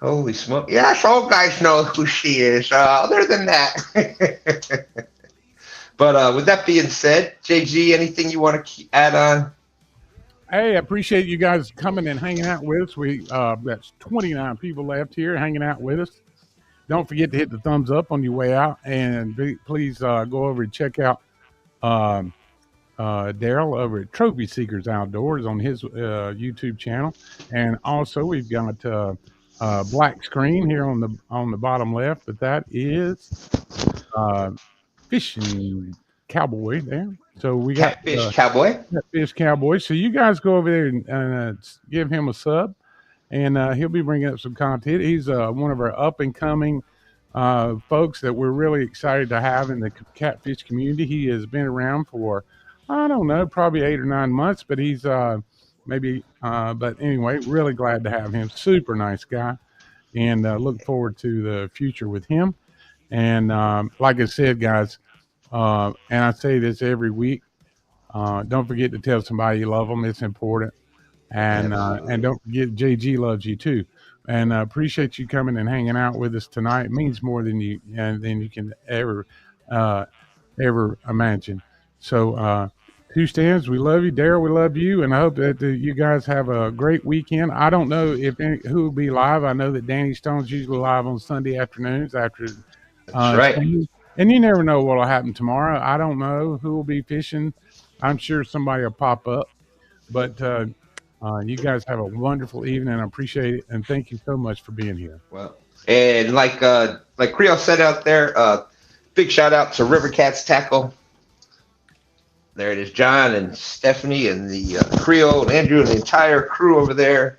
Speaker 2: Holy smoke! Yes, all guys know who she is. Other than that, but with that being said, JG, anything you want to add on?
Speaker 1: Hey, I appreciate you guys coming and hanging out with us. That's 29 people left here hanging out with us. Don't forget to hit the thumbs up on your way out, and please go over and check out Daryl over at Trophy Seekers Outdoors on his YouTube channel, and also we've got black screen here on the bottom left, but that is Fishing Cowboy there. So we got
Speaker 2: Catfish Cowboy.
Speaker 1: Catfish Cowboy. So you guys go over there and give him a sub, and he'll be bringing up some content. He's one of our up and coming folks that we're really excited to have in the catfish community. He has been around for, I don't know, probably 8 or 9 months, but he's but anyway, really glad to have him. Super nice guy, and look forward to the future with him. And like I said, guys, and I say this every week, don't forget to tell somebody you love them. It's important. And don't forget, JG loves you too. And appreciate you coming and hanging out with us tonight. It means more than you can ever imagine. So, Two Stands, we love you. Daryl, we love you. And I hope that you guys have a great weekend. I don't know who will be live. I know that Danny Stone's usually live on Sunday afternoons after.
Speaker 2: That's right.
Speaker 1: And you never know what will happen tomorrow. I don't know who will be fishing. I'm sure somebody will pop up. But you guys have a wonderful evening. I appreciate it. And thank you so much for being here.
Speaker 2: Well, and like Creole said out there, big shout out to River Cats Tackle. There it is, John and Stephanie and the Creole and Andrew and the entire crew over there.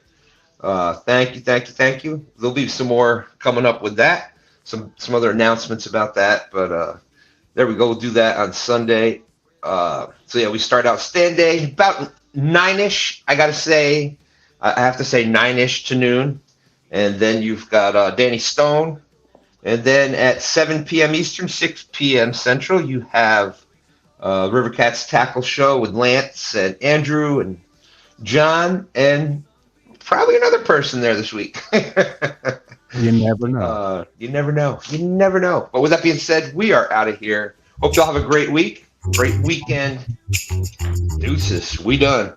Speaker 2: Thank you. There'll be some more coming up with that. Some other announcements about that, but there we go. We'll do that on Sunday. So yeah, we start out stand day about 9ish. I have to say 9ish to noon, and then you've got Danny Stone, and then at 7 p.m. Eastern, 6 p.m. Central, you have River Cats Tackle Show with Lance and Andrew and John, and probably another person there this week.
Speaker 1: You never know.
Speaker 2: You never know. But with that being said, we are out of here. Hope y'all have a great week, great weekend. Deuces. We done.